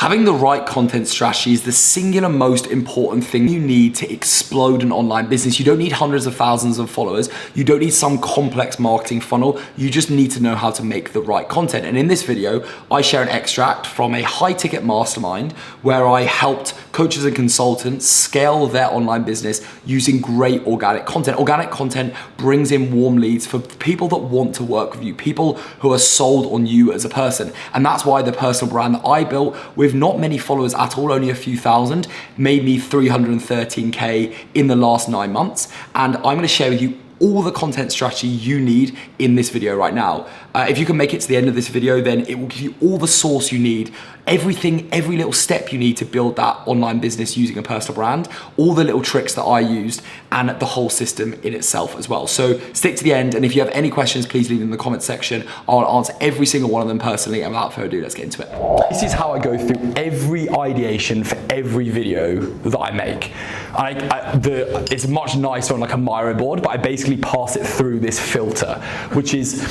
Having the right content strategy is the singular most important thing you need to explode an online business. You don't need hundreds of thousands of followers. You don't need some complex marketing funnel. You just need to know how to make the right content. And in this video, I share an extract from a high ticket mastermind where I helped coaches and consultants scale their online business using great organic content. Organic content brings in warm leads for people that want to work with you, people who are sold on you as a person. And that's why the personal brand that I built with not many followers at all, only a few thousand, made me 313K in the last 9 months. And I'm gonna share with you all the content strategy you need in this video right now. If you can make it to the end of this video, then it will give you all the source you need, everything, every little step you need to build that online business using a personal brand, all the little tricks that I used, and the whole system in itself as well. So stick to the end, and if you have any questions, please leave them in the comment section. I'll answer every single one of them personally, and without further ado, let's get into it. This is how I go through every ideation for every video that I make. It's much nicer on like a Miro board, but I basically pass it through this filter, which is,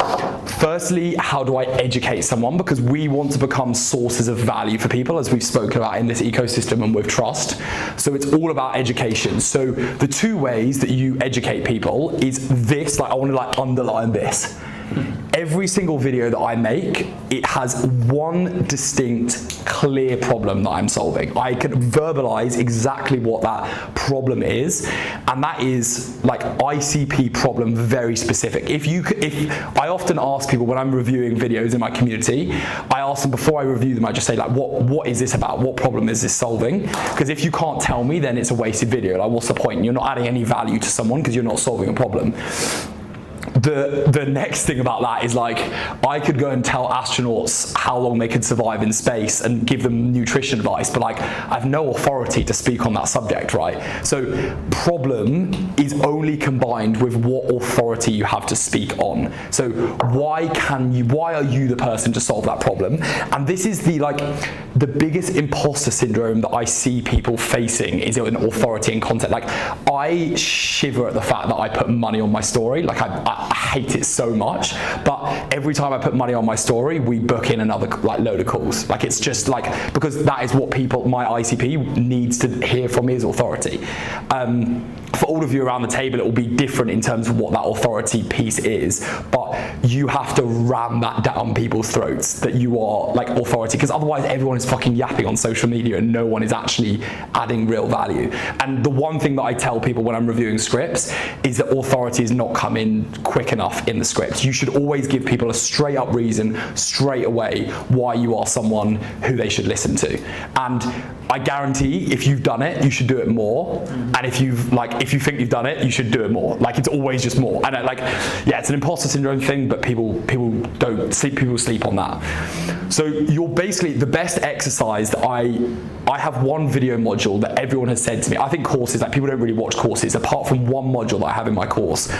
firstly, how do I educate someone? Because we want to become sources of value for people, as we've spoken about in this ecosystem and with trust. So it's all about education. So the two ways that you educate people is this, like I want to like underline this. Every single video that I make, it has one distinct, clear problem that I'm solving. I can verbalize exactly what that problem is, and that is like ICP problem, very specific. If I often ask people when I'm reviewing videos in my community, I ask them before I review them, I just say like, what is this about? What problem is this solving? Because if you can't tell me, then it's a wasted video. Like, what's the point? You're not adding any value to someone because you're not solving a problem. The next thing about that is like, I could go and tell astronauts how long they could survive in space and give them nutrition advice, but like, I have no authority to speak on that subject, right? So problem is only combined with what authority you have to speak on. So why are you the person to solve that problem? And this is the biggest imposter syndrome that I see people facing is in authority and content. Like, I shiver at the fact that I put money on my story. Like, I hate it so much, but every time I put money on my story, we book in another like load of calls. Like, it's just like, because that is what my ICP needs to hear from me as authority. For all of you around the table, it will be different in terms of what that authority piece is, but you have to ram that down people's throats that you are like authority, because otherwise everyone is fucking yapping on social media and no one is actually adding real value. And the one thing that I tell people when I'm reviewing scripts is that authority is not coming quick enough in the script. You should always give people a straight up reason straight away why you are someone who they should listen to. And I guarantee if you've done it, you should do it more. And if you think you've done it, you should do it more. Like, it's always just more. And it's an imposter syndrome thing, but people sleep on that. So you're basically, the best exercise that I have one video module that everyone has said to me. I think courses, like, people don't really watch courses apart from one module that I have in my course,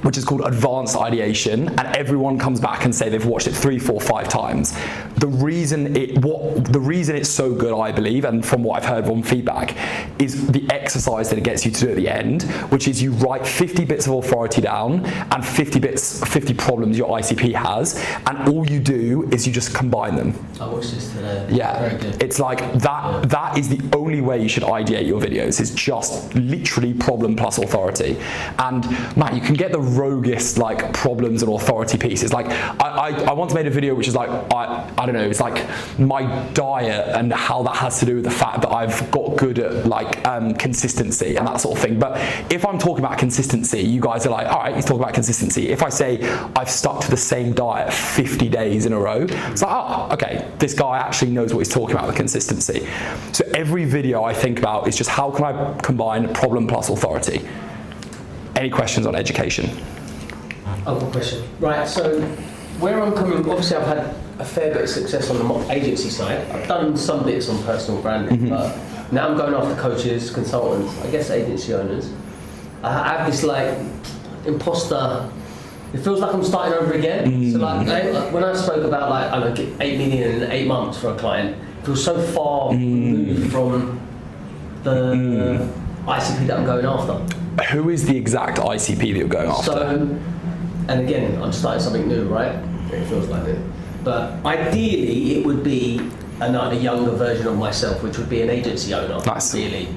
which is called Advanced Ideation, and everyone comes back and say they've watched it 3, 4, 5 times. The reason it's so good, I believe, and from what I've heard from feedback, is the exercise that it gets you to do at the end, which is you write 50 bits of authority down and 50 problems your ICP has, and all you do is you just combine them. I watched this today. Yeah, very good. It's like that. That is the only way you should ideate your videos, is just literally problem plus authority. And man, you can get the roguest like problems and authority pieces. Like, I once made a video which is like, I don't know, it's like my diet and how that has to do with the fact that I've got good at like consistency and that sort of thing. But if I'm talking about consistency, you guys are like, all right, he's talking about consistency. If I say I've stuck to the same diet 50 days in a row, it's like, oh, okay, this guy actually knows what he's talking about with consistency. So every video I think about is just, how can I combine problem plus authority? Any questions on education? I've got a question. Right, so where I'm coming, obviously I've had a fair bit of success on the agency side. I've done some bits on personal branding, but now I'm going after coaches, consultants, I guess agency owners. I have this like imposter, it feels like I'm starting over again. So like when I spoke about like, I don't know, get 8 million in 8 months for a client, it feels so far removed from the ICP that I'm going after. Who is the exact ICP that you're going after? So, and again, I'm starting something new, right? It feels like it. But ideally, it would be a younger version of myself, which would be an agency owner, Nice. really,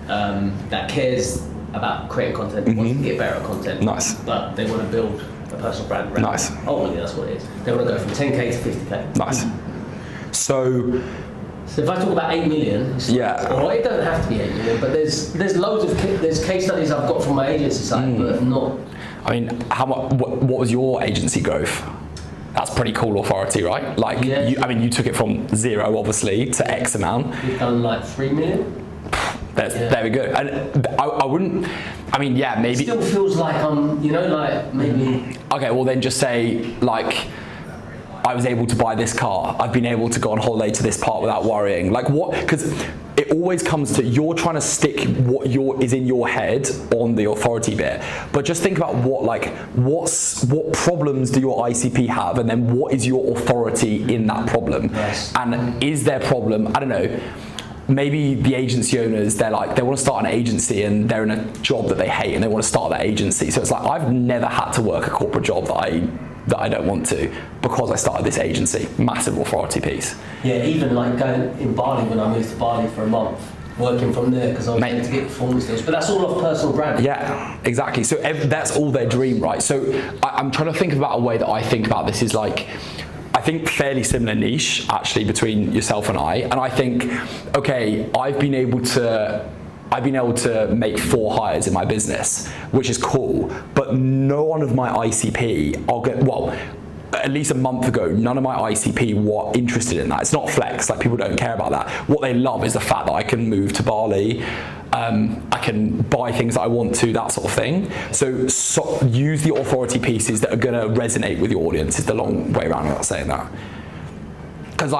that cares about creating content, wants to get better at content, Nice. but they want to build a personal brand. Nice. Ultimately, that's what it is. They want to go from 10k to 50k. Nice. So if I talk about 8 million, Yeah. or it don't have to be 8 million, but there's loads of there's case studies I've got from my agency side, but not. I mean, what was your agency growth? That's pretty cool authority, right? Like, Yeah. you took it from 0, obviously, to X amount. We've done like 3 million. There we go. And I wouldn't, I mean, yeah, maybe. Still feels like I'm, like maybe. Okay, well then just say, like, I was able to buy this car. I've been able to go on holiday to this part without worrying. Like what, because it always comes to, you're trying to stick what is in your head on the authority bit. But just think about what problems do your ICP have, and then what is your authority in that problem? Yes. And is their problem, I don't know, maybe the agency owners, they want to start an agency and they're in a job that they hate and they want to start that agency. So it's like, I've never had to work a corporate job that I don't want to, because I started this agency. Massive authority piece. Yeah, even like going in Bali, when I moved to Bali for a month, working from there because I was able to get performance deals. But that's all off personal brand. Yeah, exactly. So that's all their dream, right? So I'm trying to think about a way that I think about this is like, I think fairly similar niche actually between yourself and I think, okay, I've been able to make 4 hires in my business, which is cool, but no one of my ICP, at least a month ago, none of my ICP were interested in that. It's not flex, like people don't care about that. What they love is the fact that I can move to Bali, I can buy things that I want to, that sort of thing. So use the authority pieces that are gonna resonate with your audience is the long way around without saying that. Because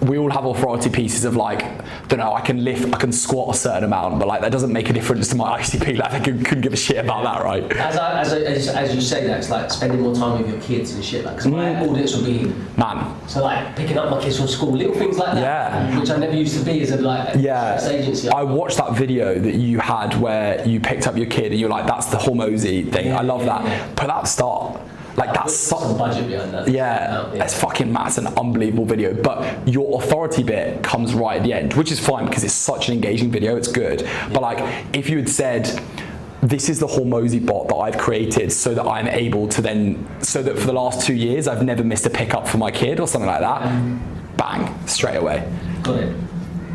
we all have authority pieces of like, don't know, I can squat a certain amount, but like that doesn't make a difference to my ICP. Like they couldn't give a shit about that, right? As you say that, it's like spending more time with your kids and shit. Like, because my audience will be so like picking up my kids from school, little things like that, which I never used to be as a agency. I watched that video that you had where you picked up your kid and you're like, that's the Hormozy thing. I love that. Yeah. Put that at the start. Like that's some budget behind that. Yeah, it's fucking mad. It's an unbelievable video. But your authority bit comes right at the end, which is fine because it's such an engaging video. It's good. Yeah. But like, if you had said, this is the Hormozy bot that I've created so that I'm able to so that for the last 2 years I've never missed a pickup for my kid or something like that. Bang, straight away. Got it.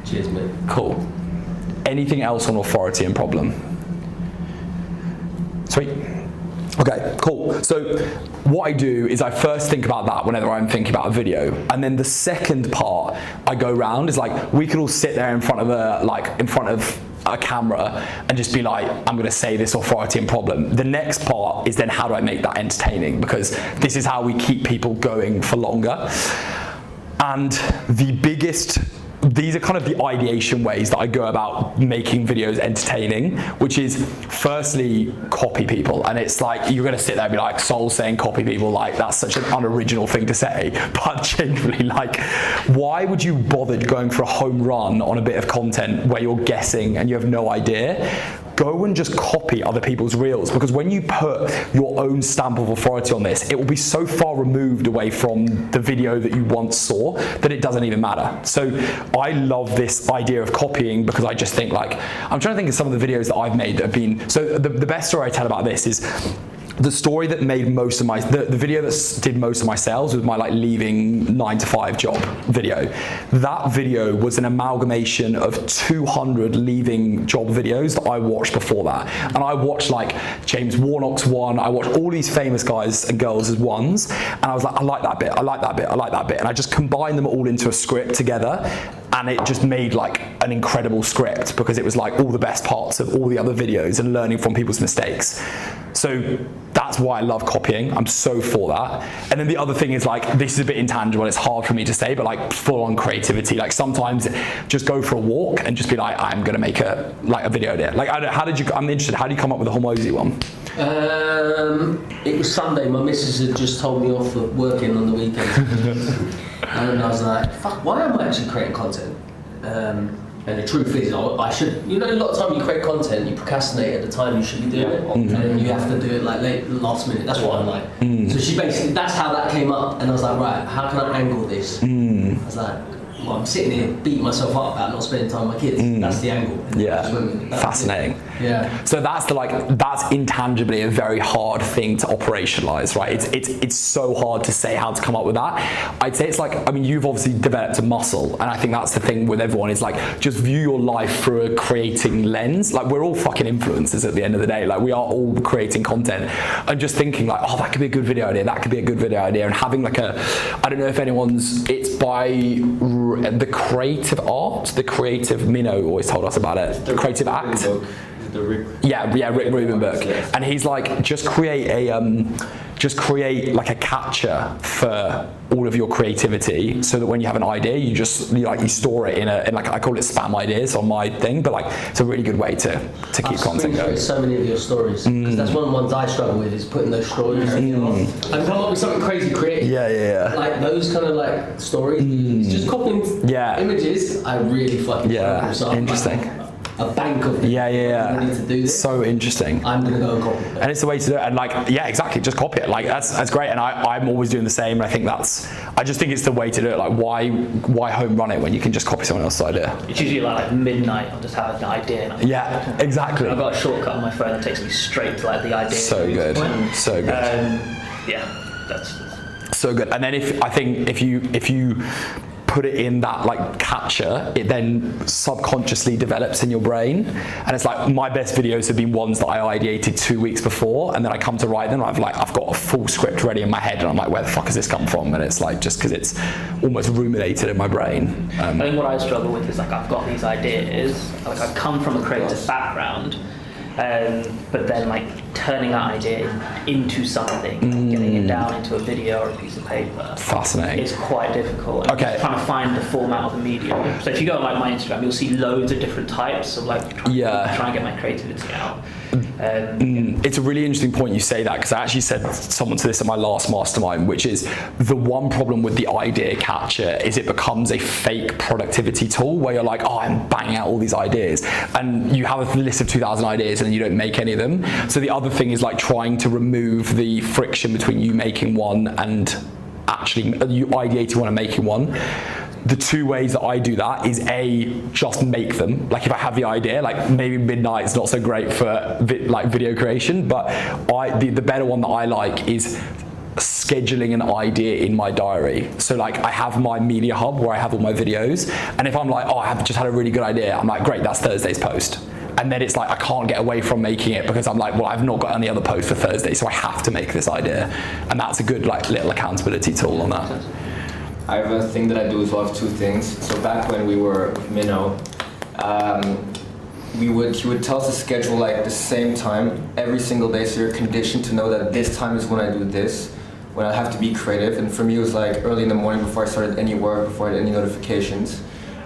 Cheers, mate. Cool. Anything else on authority and problem? Sweet. Okay, cool. So what I do is I first think about that whenever I'm thinking about a video, and then the second part I go round is like, we could all sit there in front of a camera and just be like, I'm gonna say this authority and problem. The next part is then how do I make that entertaining, because this is how we keep people going for longer. And these are kind of the ideation ways that I go about making videos entertaining, which is firstly, copy people. And it's like, you're gonna sit there and be like, Sol saying copy people, like that's such an unoriginal thing to say. But genuinely, like, why would you bother going for a home run on a bit of content where you're guessing and you have no idea? Go and just copy other people's reels, because when you put your own stamp of authority on this, it will be so far removed away from the video that you once saw that it doesn't even matter. So I love this idea of copying, because I just think like, I'm trying to think of some of the videos that I've made that have been, so the best story I tell about this is, the story that made most of the video that did most of my sales was my like leaving 9-to-5 job video. That video was an amalgamation of 200 leaving job videos that I watched before that. And I watched like James Warnock's one, I watched all these famous guys and girls as ones, and I was like, I like that bit, I like that bit, I like that bit. And I just combined them all into a script together, and it just made like an incredible script, because it was like all the best parts of all the other videos and learning from people's mistakes. So that's why I love copying. I'm so for that. And then the other thing is like, this is a bit intangible, it's hard for me to say, but like full on creativity. Like sometimes just go for a walk and just be like, I'm gonna make a video there. Like, I'm interested, how do you come up with the Hormozy one? It was Sunday, my missus had just told me off for working on the weekend. And I was like, fuck, why am I actually creating content? And the truth is, I should, a lot of time you create content, you procrastinate at the time you should be doing it, and then you have to do it like last minute. That's what I'm like. So she basically, that's how that came up, and I was like, right, how can I angle this? I was like, well, I'm sitting here beating myself up about not spending time with my kids. That's the angle. Fascinating. Yeah. So that's that's intangibly a very hard thing to operationalize, right? It's so hard to say how to come up with that. I'd say it's like, I mean, you've obviously developed a muscle, and I think that's the thing with everyone is like, just view your life through a creating lens. Like, we're all fucking influencers at the end of the day. Like, we are all creating content, and just thinking like, oh, that could be a good video idea, that could be a good video idea, and having like I don't know if it's by the Creative Art, the Creative, Mino always told us about it, the Creative Act. Rick Rubin book. Yes. And he's like, just create like a capture for all of your creativity, so that when you have an idea, you store it in like, I call it spam ideas on my thing, but like, it's a really good way to keep content going. So many of your stories, because that's one of the ones I struggle with, is putting those stories in. And come up with something crazy creative. Yeah. Like those kind of like stories, it's just copying images. I really fucking struggle. So interesting. A bank of them. I need to do this. So interesting. I'm gonna go and copy it. And it's the way to do it. And like, yeah, exactly. Just copy it. Like, that's great. And I'm always doing the same. And I think I just think it's the way to do it. Like, why home run it when you can just copy someone else's idea? It's usually like midnight. I'll just have an idea. And Exactly. I've got a shortcut on my phone that takes me straight to like the idea. So good. So good. That's so good. And then if you put it in that like capture, it then subconsciously develops in your brain. And it's like, my best videos have been ones that I ideated 2 weeks before, and then I come to write them, I've got a full script ready in my head, and I'm like, where the fuck has this come from? And it's like, just because it's almost ruminated in my brain. I think what I struggle with is like, I've got these ideas, like I come from a creative background, but then like turning that idea into something, getting it down into a video or a piece of paper. Fascinating. It's quite difficult. And Okay. trying to find the format of the medium. So if you go on like my Instagram, you'll see loads of different types of like trying to get my creativity out. It's a really interesting point you say that, because I actually said someone to this at my last mastermind, which is the one problem with the idea catcher is it becomes a fake productivity tool where you're like, oh, I'm banging out all these ideas, and you have a list of 2,000 ideas and then you don't make any of them. So the other thing is like trying to remove the friction between you making one and actually you ideating one and making one. The two ways that I do that is just make them. Like, if I have the idea, like maybe midnight is not so great for video creation, but the better one that I like is scheduling an idea in my diary. So like, I have my media hub where I have all my videos, and if I'm like, oh, I have just had a really good idea, I'm like, great, that's Thursday's post. And then it's like, I can't get away from making it because I'm like, well, I've not got any other post for Thursday, so I have to make this idea. And that's a good like little accountability tool on that. I have a thing that I do as well. I have two things. So back when we were with Minnow, he would tell us to schedule like the same time every single day, so you're conditioned to know that this time is when I do this, when I have to be creative. And for me, it was like early in the morning before I started any work, before I had any notifications.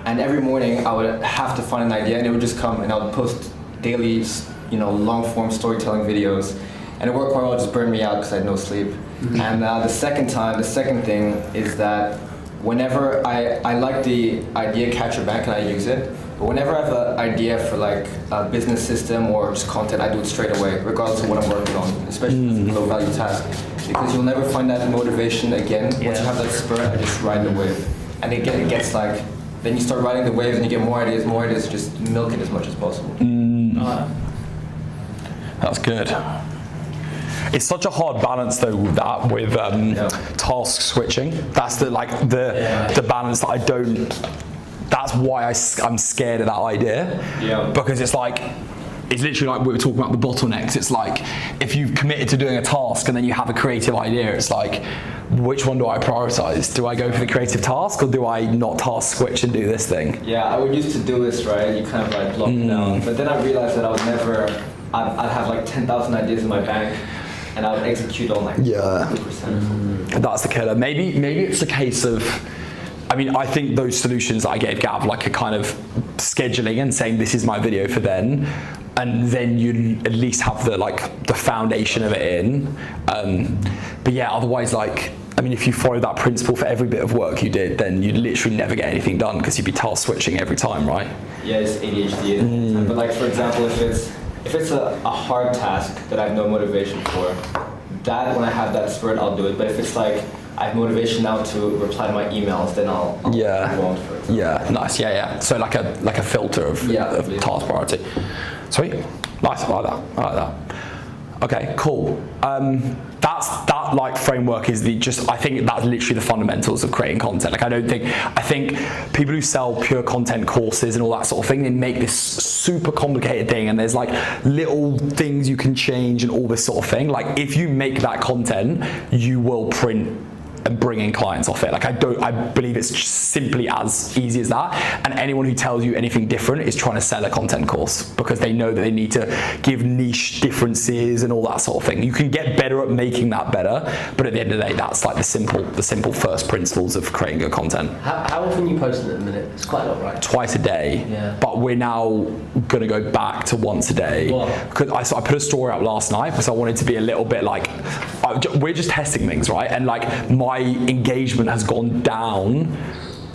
And every morning I would have to find an idea, and it would just come, and I would post daily, long form storytelling videos. And it worked quite well. It just burned me out because I had no sleep. And the second thing is that whenever I like the idea catcher bank and I use it, but whenever I have an idea for like a business system or just content, I do it straight away, regardless of what I'm working on, especially if it's a low value task. Because you'll never find that motivation again. Once you have that spurt, I just ride the wave. And it gets like, then you start riding the wave and you get more ideas, just milk it as much as possible. That's good. It's such a hard balance though with task switching. That's the balance that I don't. That's why I'm scared of that idea. Yeah. Because it's literally like we were talking about the bottlenecks. It's like, if you've committed to doing a task and then you have a creative idea, it's like, which one do I prioritize? Do I go for the creative task, or do I not task switch and do this thing? Yeah, I would used to do this, right? You kind of like block it down. But then I realized that I'd have like 10,000 ideas in my bank, and I would execute on like 100%. That's the killer. Maybe it's a case of, I think those solutions that I gave Gav, like a kind of scheduling and saying this is my video for then, and then you at least have the foundation of it in. But yeah, otherwise if you follow that principle for every bit of work you did, then you'd literally never get anything done because you'd be task switching every time, right? Yeah, it's ADHD. But like, for example, if it's a hard task that I have no motivation for, that when I have that spurt, I'll do it. But if it's like I have motivation now to reply to my emails, then I'll Yeah. move on for it. Yeah, nice. Yeah. So like a filter of task priority. Sweet. Nice. I like that. Okay, cool. That like framework is I think that's literally the fundamentals of creating content. Like I think people who sell pure content courses and all that sort of thing, they make this super complicated thing, and there's like little things you can change and all this sort of thing. Like if you make that content, you will print and bring in clients off it. Like I believe it's just simply as easy as that. And anyone who tells you anything different is trying to sell a content course, because they know that they need to give niche differences and all that sort of thing. You can get better at making that better, but at the end of the day, that's like the simple first principles of creating good content. How often are you posting at the minute? It's quite a lot, right? Twice a day, Yeah. but we're now gonna go back to once a day. Wow. Because I put a story out last night because I wanted to be a little bit like, we're just testing things, right? And like my engagement has gone down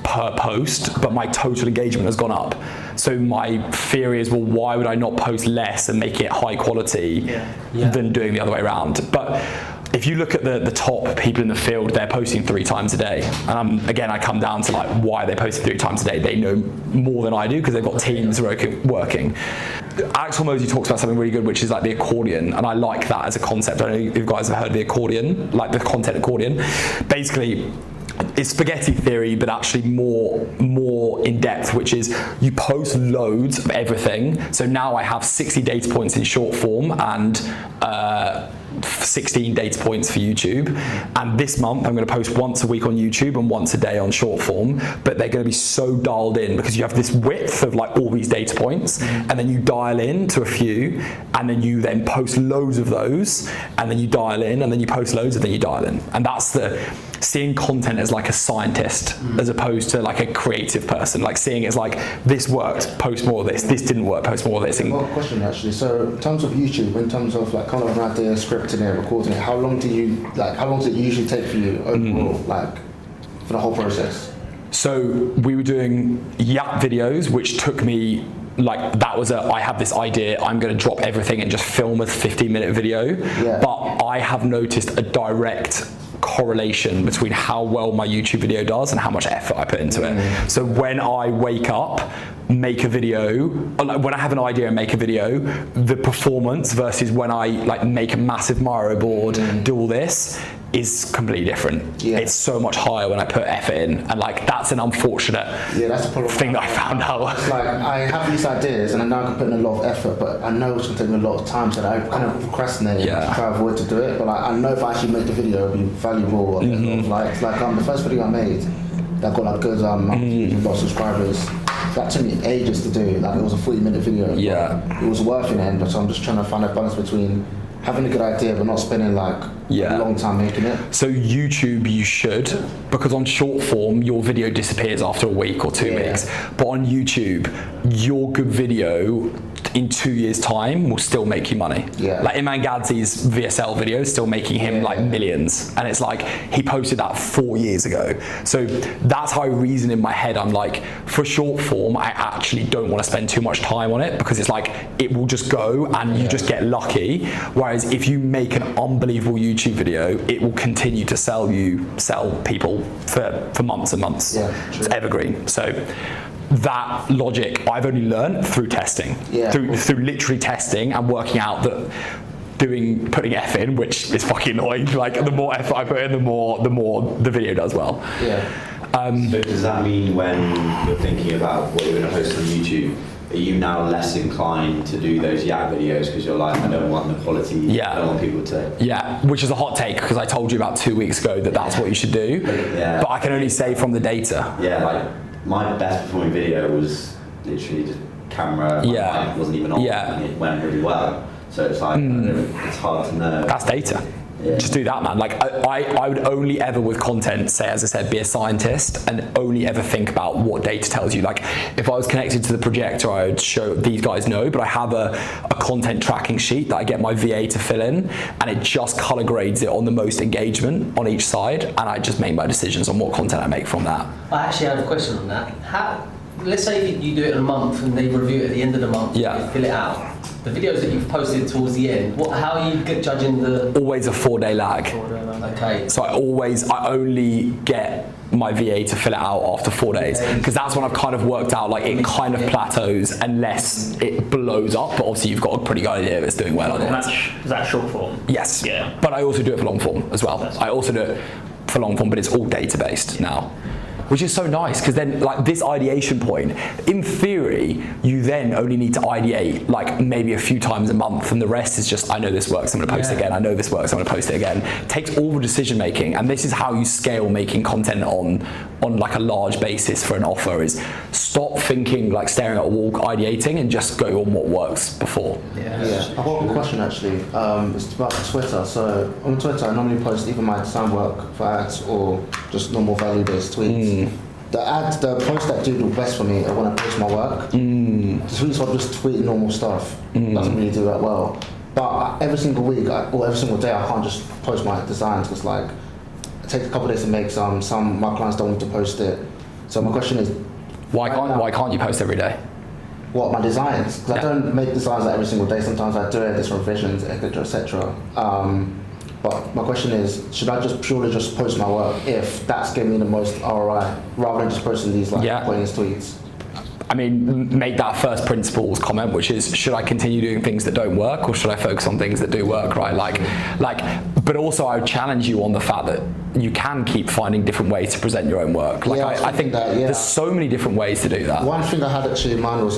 per post, but my total engagement has gone up. So my theory is, well, why would I not post less and make it high quality than doing the other way around? But if you look at the top people in the field, they're posting 3 times a day. Again, I come down to like, why they're posting 3 times a day. They know more than I do because they've got teams working. Alex Hormozi talks about something really good, which is like the accordion, and I like that as a concept. I don't know if you guys have heard of the accordion, like the content accordion. Basically, it's spaghetti theory, but actually more in depth, which is you post loads of everything. So now I have 60 data points in short form and 16 data points for YouTube. And this month I'm going to post once a week on YouTube and once a day on short form, but they're going to be so dialed in because you have this width of like all these data points, and then you dial in to a few, and then you then post loads of those, and then you dial in, and then you post loads, and then you dial in. And that's seeing content as like a scientist as opposed to like a creative person, like seeing it as like, this worked, post more of this didn't work, post more of this. Well, question actually, so in terms of YouTube, in terms of like kind of an idea, scripting it, recording it, how long does it usually take for you overall, like for the whole process? So we were doing Yap videos, which took me like, I have this idea, I'm going to drop everything and just film a 15-minute video. Yeah. But I have noticed a direct correlation between how well my YouTube video does and how much effort I put into it. So when I wake up, make a video, or like when I have an idea and make a video, the performance versus when I like make a massive Mario board, do all this, is completely different. Yeah. It's so much higher when I put effort in, and like that's an unfortunate that's a problem thing that I found out. It's like I have these ideas and I know I can put in a lot of effort, but I know it's going to take me a lot of time, so I kind of procrastinate to try to avoid to do it. But like, I know if I actually make the video, it'll be valuable. Like the first video I made that got like good, a lot of subscribers. That took me ages to do. Like it was a 40-minute video. Yeah. It was worth in it, but so I'm just trying to find a balance between having a good idea but not spending like a long time making it. So YouTube, you should, because on short form your video disappears after a week or 2 weeks, but on YouTube your good video in 2 years time will still make you money. Like Iman Gadzhi's VSL video is still making him like millions, and it's like he posted that 4 years ago. So that's how I reason in my head. I'm like, for short form I actually don't want to spend too much time on it because it's like it will just go and you just get lucky. Whereas if you make an unbelievable YouTube video, it will continue to sell people for months and months. It's evergreen. So that logic I've only learned through testing, through literally testing and working out that putting effort in, which is fucking annoying. Like the more effort I put in, the more the video does well. So does that mean when you're thinking about what you're going to post on YouTube, are you now less inclined to do those Yak videos because you're like, I don't want the quality, I don't want people to... which is a hot take because I told you about 2 weeks ago that that's what you should do, but I can only say from the data. Like my best performing video was literally just camera, my mic wasn't even on, and it went really well. So it's like, it's hard to know. That's data. Just do that, man. Like I would only ever with content say, as I said, be a scientist and only ever think about what data tells you. Like if I was connected to the projector, I would show, these guys know, but I have a content tracking sheet that I get my VA to fill in, and it just color grades it on the most engagement on each side, and I just make my decisions on what content I make from that. I actually have a question on that. Let's say you do it in a month and they review it at the end of the month, you fill it out. The videos that you've posted towards the end, how are you judging the... Always a 4-day lag. Okay. So I only get my VA to fill it out after 4 days, because that's when I've kind of worked out like it kind of plateaus unless it blows up. But obviously you've got a pretty good idea if it's doing well or not. Is that short form? Yes. Yeah. But I also do it for long form as well. I also do it for long form, but it's all data based now, which is so nice, because then like this ideation point, in theory, you then only need to ideate like maybe a few times a month, and the rest is just, I know this works, I'm gonna post it again, I know this works, I'm gonna post it again. It takes all the decision making, and this is how you scale making content on like a large basis for an offer, is stop thinking like staring at a wall ideating and just go on what works before. Yeah. I've got a question actually. It's about Twitter. So on Twitter, I normally post either my design work for ads or just normal value-based tweets. The posts that do the best for me are when I post my work. The tweets are just tweeting normal stuff. Doesn't really do that well. But every single week or every single day, I can't just post my designs, because like it takes a couple of days to make some. Some my clients don't want to post it. So my question is, Why can't you post every day? what, my designs? Because I don't make designs like every single day. Sometimes I do it, there's revisions, etc., etc. But my question is, should I just purely just post my work if that's giving me the most ROI, rather than just posting these like pointless tweets? I mean, make that first principles comment, which is, should I continue doing things that don't work, or should I focus on things that do work, right? Like, but also I would challenge you on the fact that you can keep finding different ways to present your own work. Like, I think there's so many different ways to do that. One thing I had actually in mind was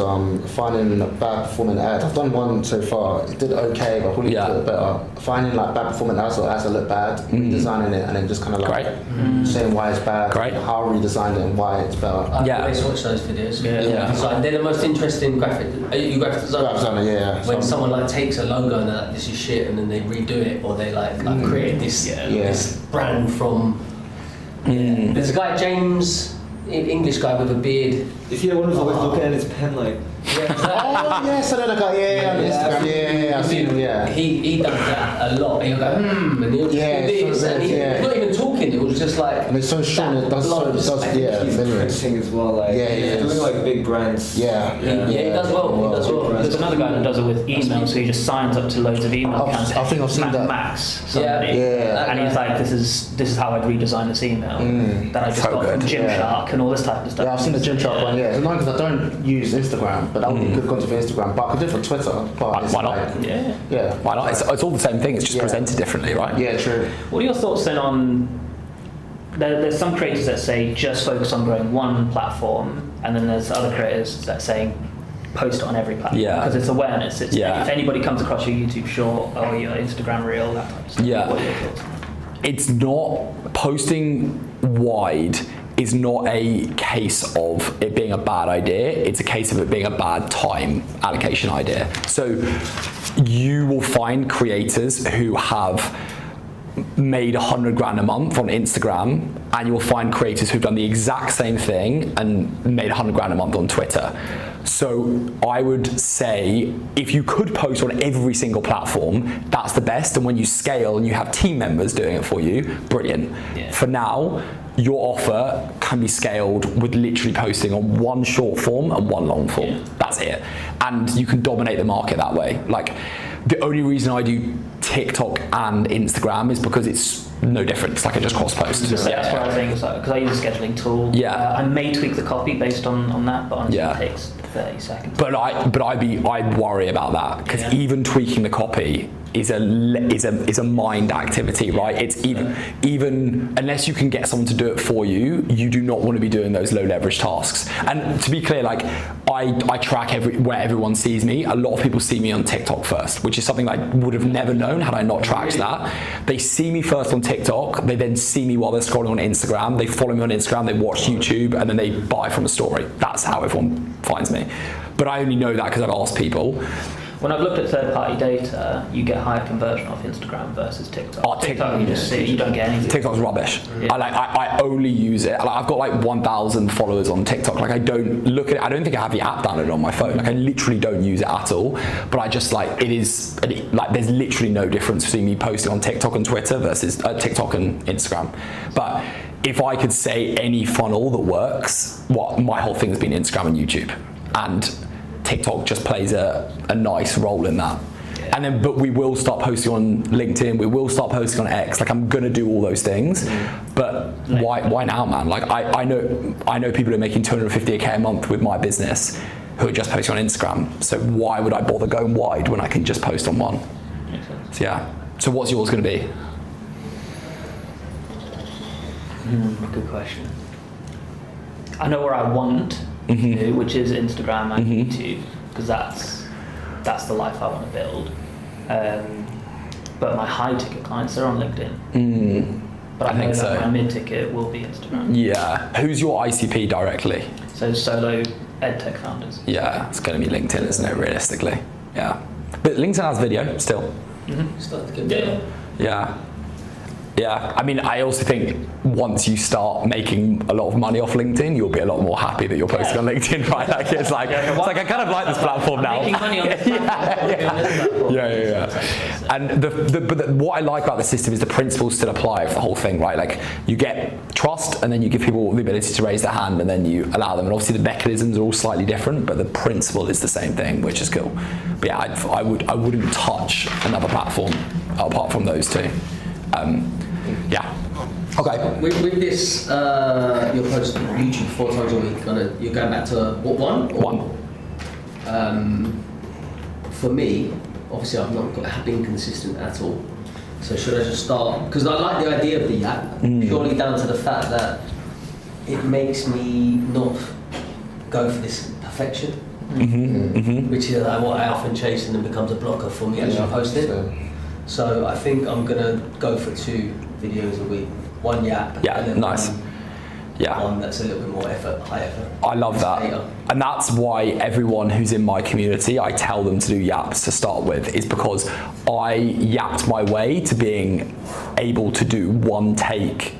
finding bad performing ads. I've done one so far. It did okay, but I probably did it better. Finding like bad performing ads or ads that look bad, redesigning it, and then just kind of like saying why it's bad, how I redesigned it, and why it's better. I always watch those videos. It's like, they're the most interesting graphic. Are you graphic designer? Graphic designer, yeah. When someone like takes a logo and they're like, this is shit, and then they redo it, or they like create this brand from. There's a guy, James, English guy with a beard. Is he the one who's always looking at his pen like? Oh yes, I know that guy. Yeah, on Instagram. Yeah, I've seen him. Yeah. He does that a lot. He'll go and he'll just do this, and he's not even talking. It was just like. And it's so strong. It does He's printing as well. Like doing like big brands. He does well. He does well. There's another guy that does it with email, so he just signs up to loads of email campaigns. I think I've seen that. Max, and he's like, this is how I'd redesign this email that I just got from Gymshark and all this type of stuff. Yeah, I've seen the Gymshark one. Yeah, it's annoying because I don't use Instagram, but that would be good content for Instagram. But I could do it for Twitter. But Why not? Why not? It's all the same thing. It's just presented differently, right? Yeah, true. What are your thoughts then on? There's some creators that say just focus on growing one platform, and then there's other creators that say post on every platform because it's awareness. If anybody comes across your YouTube short or your Instagram reel, that type of stuff. What are your thoughts on that? It's not posting wide. Is not a case of it being a bad idea, it's a case of it being a bad time allocation idea. So you will find creators who have made 100 grand a month on Instagram, and you will find creators who've done the exact same thing and made 100 grand a month on Twitter. So I would say if you could post on every single platform, that's the best, and when you scale and you have team members doing it for you, brilliant. For now, your offer can be scaled with literally posting on one short form and one long form. That's it. And you can dominate the market that way. Like, the only reason I do TikTok and Instagram is because it's no different. It's like I just cross post. That's what I was saying, because I use a scheduling tool. I may tweak the copy based on that, but honestly it takes 30 seconds. But I'd worry about that, because even tweaking the copy is a mind activity, right? It's even unless you can get someone to do it for you, you do not want to be doing those low leverage tasks. And to be clear, like I track where everyone sees me. A lot of people see me on TikTok first, which is something I would have never known had I not tracked that. They see me first on TikTok, they then see me while they're scrolling on Instagram, they follow me on Instagram, they watch YouTube, and then they buy from a story. That's how everyone finds me. But I only know that because I've asked people. When I've looked at third-party data, you get higher conversion off Instagram versus TikTok. TikTok, you just see, you don't get anything. TikTok's rubbish. I only use it. I've got like 1,000 followers on TikTok. Like, I don't look at it. I don't think I have the app downloaded on my phone. Like, I literally don't use it at all. But I just like, there's literally no difference between me posting on TikTok and Twitter versus TikTok and Instagram. But if I could say any funnel that works, my whole thing has been Instagram and YouTube. And TikTok just plays a nice role in that. And then, but we will start posting on LinkedIn. We will start posting on X. Like I'm gonna do all those things. But why now, man? Like I know people who are making 250K a month with my business who are just posting on Instagram. So why would I bother going wide when I can just post on one? Makes sense. So yeah. So what's yours gonna be? Good question. I know where I want to do, which is Instagram and YouTube, because that's the life I want to build. But my high ticket clients are on LinkedIn. But I think so. My mid ticket will be Instagram. Yeah. Who's your ICP directly? So solo edtech founders. Yeah, it's going to be LinkedIn, isn't it? Realistically. Yeah. But LinkedIn has video still. Start to get better. Yeah. Yeah, I mean, I also think once you start making a lot of money off LinkedIn, you'll be a lot more happy that you're posting on LinkedIn, right? Like it's like I kind of like this platform now. Making money on this platform. Yeah. And what I like about the system is the principles still apply for the whole thing, right? Like you get trust, and then you give people the ability to raise their hand, and then you allow them. And obviously the mechanisms are all slightly different, but the principle is the same thing, which is cool. But yeah, I wouldn't touch another platform apart from those two. Yeah. Okay. With this, you're posting on YouTube 4 times a week. You're going back to what, one? For me, obviously I've not been consistent at all. So should I just start? Because I like the idea of the app, purely down to the fact that it makes me not go for this perfection, which is what I often chase and then becomes a blocker for me actually posting. So I think I'm gonna go for 2 videos a week. One yap. Yeah, and then nice. One that's a little bit more high effort. I love that. And that's why everyone who's in my community, I tell them to do yaps to start with, is because I yapped my way to being able to do one take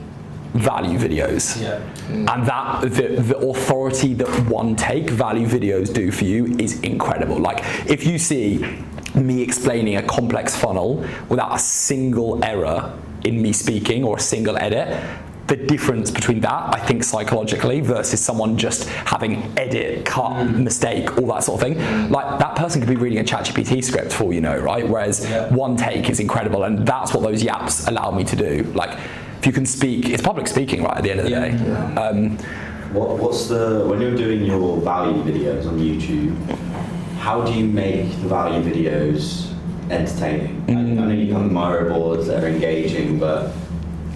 value videos. Yeah. And that the authority that one take value videos do for you is incredible. Like if you see me explaining a complex funnel without a single error in me speaking or a single edit, the difference between that, I think psychologically, versus someone just having edit, cut, mistake, all that sort of thing, like that person could be reading a ChatGPT script for all you know, right? Whereas one take is incredible, and that's what those yaps allow me to do. Like if you can speak, it's public speaking, right, at the end of the day. When you're doing your value videos on YouTube, how do you make the value videos entertaining? I know you have Miro boards that are engaging, but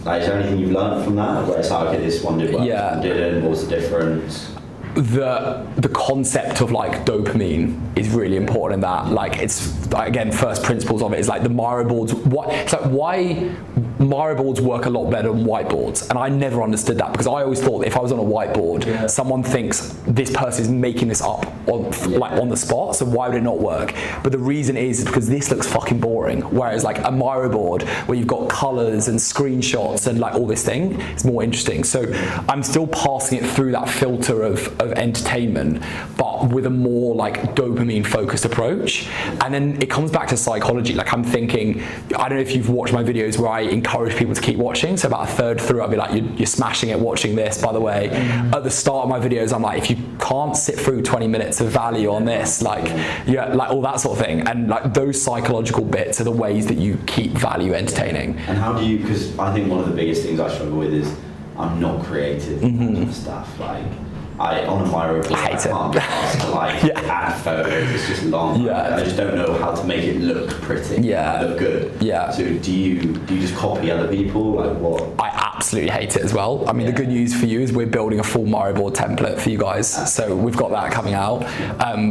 like, is there anything you've learned from that? Where it's like, okay, this one did well, this one didn't, what was the difference? The concept of like dopamine is really important in that. Like it's, again, first principles of it is like the Miro boards. It's like why Miro boards work a lot better than whiteboards, and I never understood that because I always thought that if I was on a whiteboard, someone thinks this person is making this up on the spot, so why would it not work? But the reason is because this looks fucking boring, whereas like a Miro board where you've got colors and screenshots and like all this thing, it's more interesting. So I'm still passing it through that filter of entertainment, but with a more like dopamine focused approach. And then it comes back to psychology. Like I'm thinking, I don't know if you've watched my videos where I encourage people to keep watching. So about a third through, I'll be like, you're smashing it watching this, by the way. At the start of my videos, I'm like, if you can't sit through 20 minutes of value on this, like all that sort of thing. And like those psychological bits are the ways that you keep value entertaining. And how do you, because I think one of the biggest things I struggle with is I'm not creative in stuff. Like on a Miro board, I can't be asked to like add photos, it's just long. I just don't know how to make it look pretty, look good. So do you just copy other people? Like what? I absolutely hate it as well. I mean, the good news for you is we're building a full Miro board template for you guys. So we've got that coming out,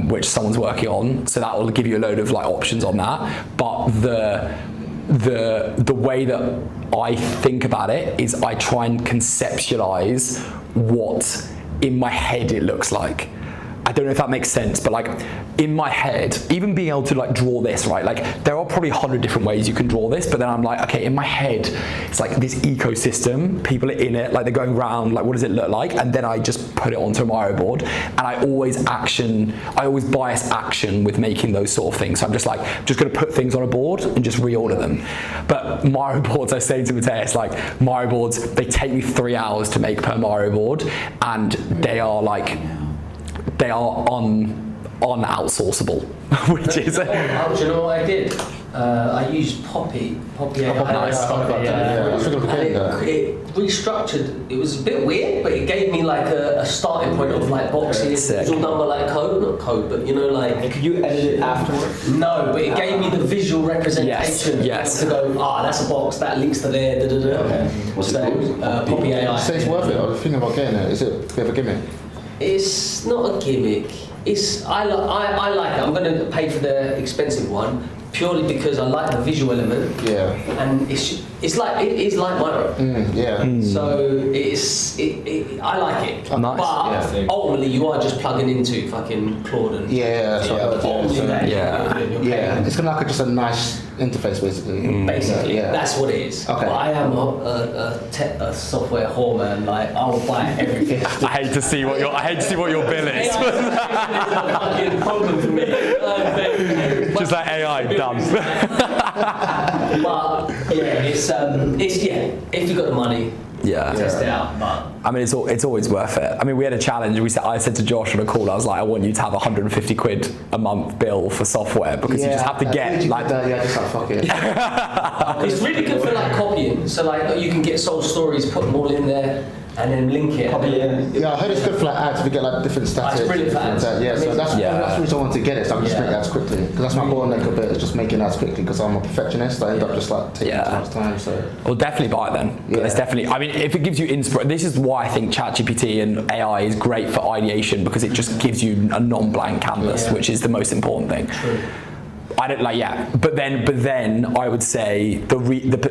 which someone's working on. So that will give you a load of like options on that. But the way that I think about it is I try and conceptualize what in my head it looks like. I don't know if that makes sense, but like in my head, even being able to like draw this, right? Like there are probably 100 different ways you can draw this, but then I'm like, okay, in my head, it's like this ecosystem, people are in it, like they're going around, like what does it look like? And then I just put it onto a Miro board, and I always bias action with making those sort of things. So I'm just like, just gonna put things on a board and just reorder them. But Miro boards, I say to Matthias, like Miro boards, they take me 3 hours to make per Miro board, and they are unoutsourceable, which is. Do you know what I did? I used Poppy AI. Nice. And it restructured. It was a bit weird, but it gave me like a starting point of like boxes. It was all done by like not code, but you know, like. Could you edit it afterwards? No, but it gave me the visual representation. Yes. To go, that's a box that links to there. Da, da, da. Okay. What's it called? Poppy AI. So it's worth it. I was thinking about getting it. Is it a bit of a gimmick? It's not a gimmick. I like it. I'm going to pay for the expensive one purely because I like the visual element. Yeah. And it is like Miro. So I like it. Oh, nice. But ultimately, you are just plugging into fucking Claude and That's what I heard, it's kind of like just a nice interface, basically. Basically, that's what it is. Okay. But I am a software whore, man. Like I will buy everything. I hate to see what your bill is. It's a fucking problem for me. Just like AI done. But if you got the money, test it out. But I mean, it's always worth it. I mean, we had a challenge. I said to Josh on a call, I was like, I want you to have 150 quid a month bill for software because you just have to get like. Just like fuck it. it's really good for like copying. So like you can get sold stories, put them all in there, and then link it. I heard it's good for like ads if you get like different stats. It's brilliant for ads. So that's the reason I want to get it. So I can just make ads quickly because that's my bottleneck a bit. Is just making ads quickly because I'm a perfectionist. I end up just like taking too much time. So well, definitely buy it then. But it's definitely. I mean, if it gives you inspiration, this is why I think ChatGPT and AI is great for ideation because it just gives you a non-blank canvas, which is the most important thing. True. I don't like but then I would say the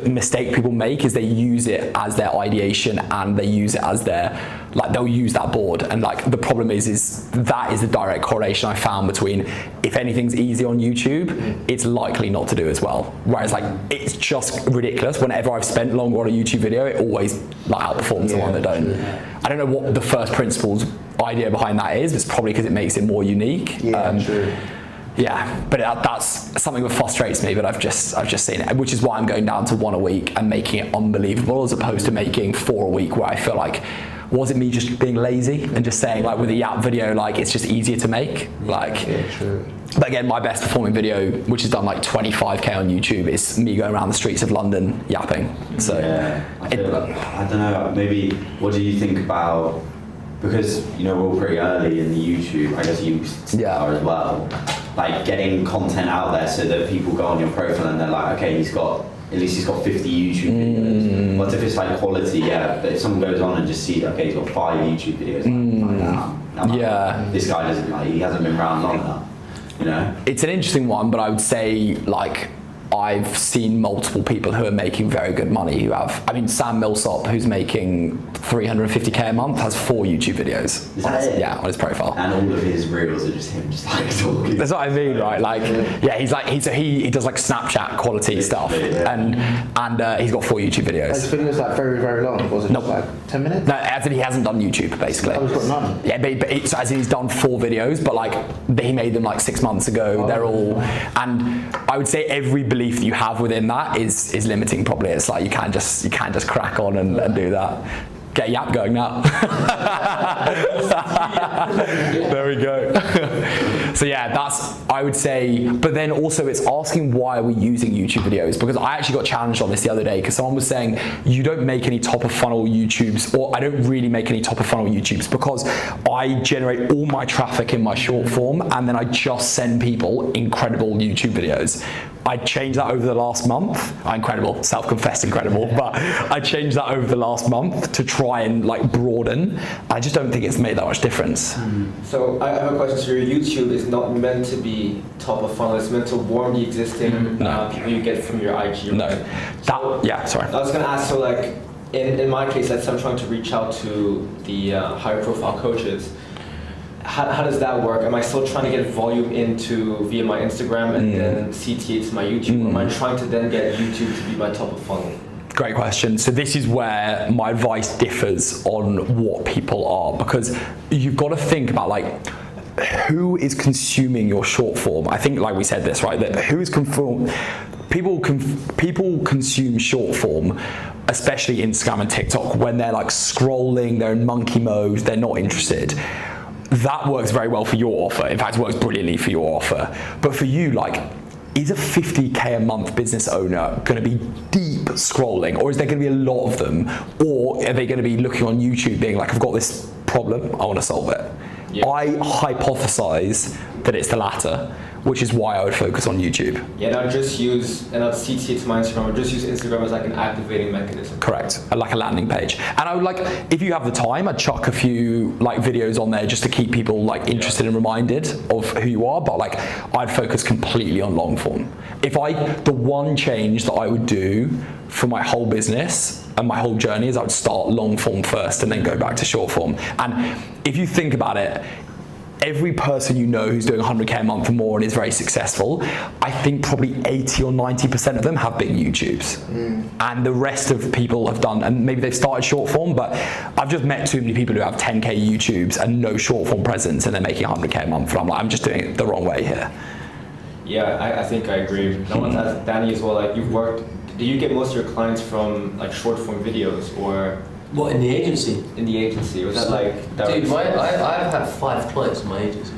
mistake people make is they use it as their ideation and they use it as their they'll use that board and like the problem is that is the direct correlation I found between if anything's easy on YouTube it's likely not to do as well, whereas like it's just ridiculous whenever I've spent longer on a YouTube video it always like outperforms the one that don't. I don't know what the first principles idea behind that is, but it's probably because it makes it more unique. True. Yeah, but that's something that frustrates me, but I've just seen it, which is why I'm going down to 1 a week and making it unbelievable as opposed to making 4 a week where I feel like, was it me just being lazy and just saying like with a Yap video, like it's just easier to make? True. But again, my best performing video, which has done like 25k on YouTube, is me going around the streets of London yapping. So I don't know, maybe what do you think about, because you know we're all pretty early in the YouTube, I guess you are as well, like getting content out there so that people go on your profile and they're like, okay, at least he's got 50 YouTube videos. What if it's like quality? But if someone goes on and just sees, okay, he's got 5 YouTube videos, this guy doesn't he hasn't been around long enough, you know? It's an interesting one, but I would say like I've seen multiple people who are making very good money who have, I mean, Sam Millsop, who's making 350k a month, has 4 YouTube videos on his profile. And all of his reels are just him just like talking. That's what I mean, right? Like, he does like Snapchat quality stuff, and he's got 4 YouTube videos. His videos like very, very long. Was it like 10 minutes? No, as in he hasn't done YouTube basically. He's got none. Yeah, but so as in he's done 4 videos, but like he made them like 6 months ago. They're all, and I would say every belief that you have within that is limiting. Probably it's like you can't just crack on and do that. Get Yap going now. There we go. So yeah, that's, I would say, but then also it's asking why are we using YouTube videos, because I actually got challenged on this the other day because someone was saying you don't make any top of funnel YouTubes, or I don't really make any top of funnel YouTubes because I generate all my traffic in my short form and then I just send people incredible YouTube videos. I changed that over the last month. Incredible, self-confessed incredible, but I changed that over the last month to try and like broaden. I just don't think it's made that much difference. So I have a question. So your YouTube is not meant to be top of funnel. It's meant to warm the existing people you get from your IG. No. Sorry. I was gonna ask. So like in my case, let's say I'm trying to reach out to the high-profile coaches. How does that work? Am I still trying to get volume via my Instagram and then CTA to my YouTube? Or am I trying to then get YouTube to be my top of funnel? Great question. So this is where my advice differs on what people are, because you've got to think about like who is consuming your short form. I think like we said this, right? That who is people consume short form, especially Instagram and TikTok, when they're like scrolling, they're in monkey mode, they're not interested. that works very well for your offer. In fact, it works brilliantly for your offer. But for you, like, is a 50K a month business owner going to be deep scrolling, or is there going to be a lot of them, or are they going to be looking on YouTube being like, I've got this problem, I want to solve it? Yeah. I hypothesize that it's the latter, which is why I would focus on YouTube. Yeah, and I'd just use, and I'd CT it to my Instagram, I'd just use Instagram as like an activating mechanism. Correct, like a landing page. And I would like, if you have the time, I'd chuck a few like videos on there just to keep people like interested and reminded of who you are, but like I'd focus completely on long form. The one change that I would do for my whole business and my whole journey is I would start long form first and then go back to short form. And if you think about it, every person you know who's doing 100K a month or more and is very successful, I think probably 80 or 90% of them have big YouTubes. And the rest of people have done, and maybe they've started short form, but I've just met too many people who have 10K YouTubes and no short form presence and they're making 100K a month. And I'm like, I'm just doing it the wrong way here. Yeah, I think I agree. I want to ask Danny as well, like do you get most of your clients from like short form videos or? What, in the agency? In the agency, was that like? Dude, I've had 5 clients in my agency.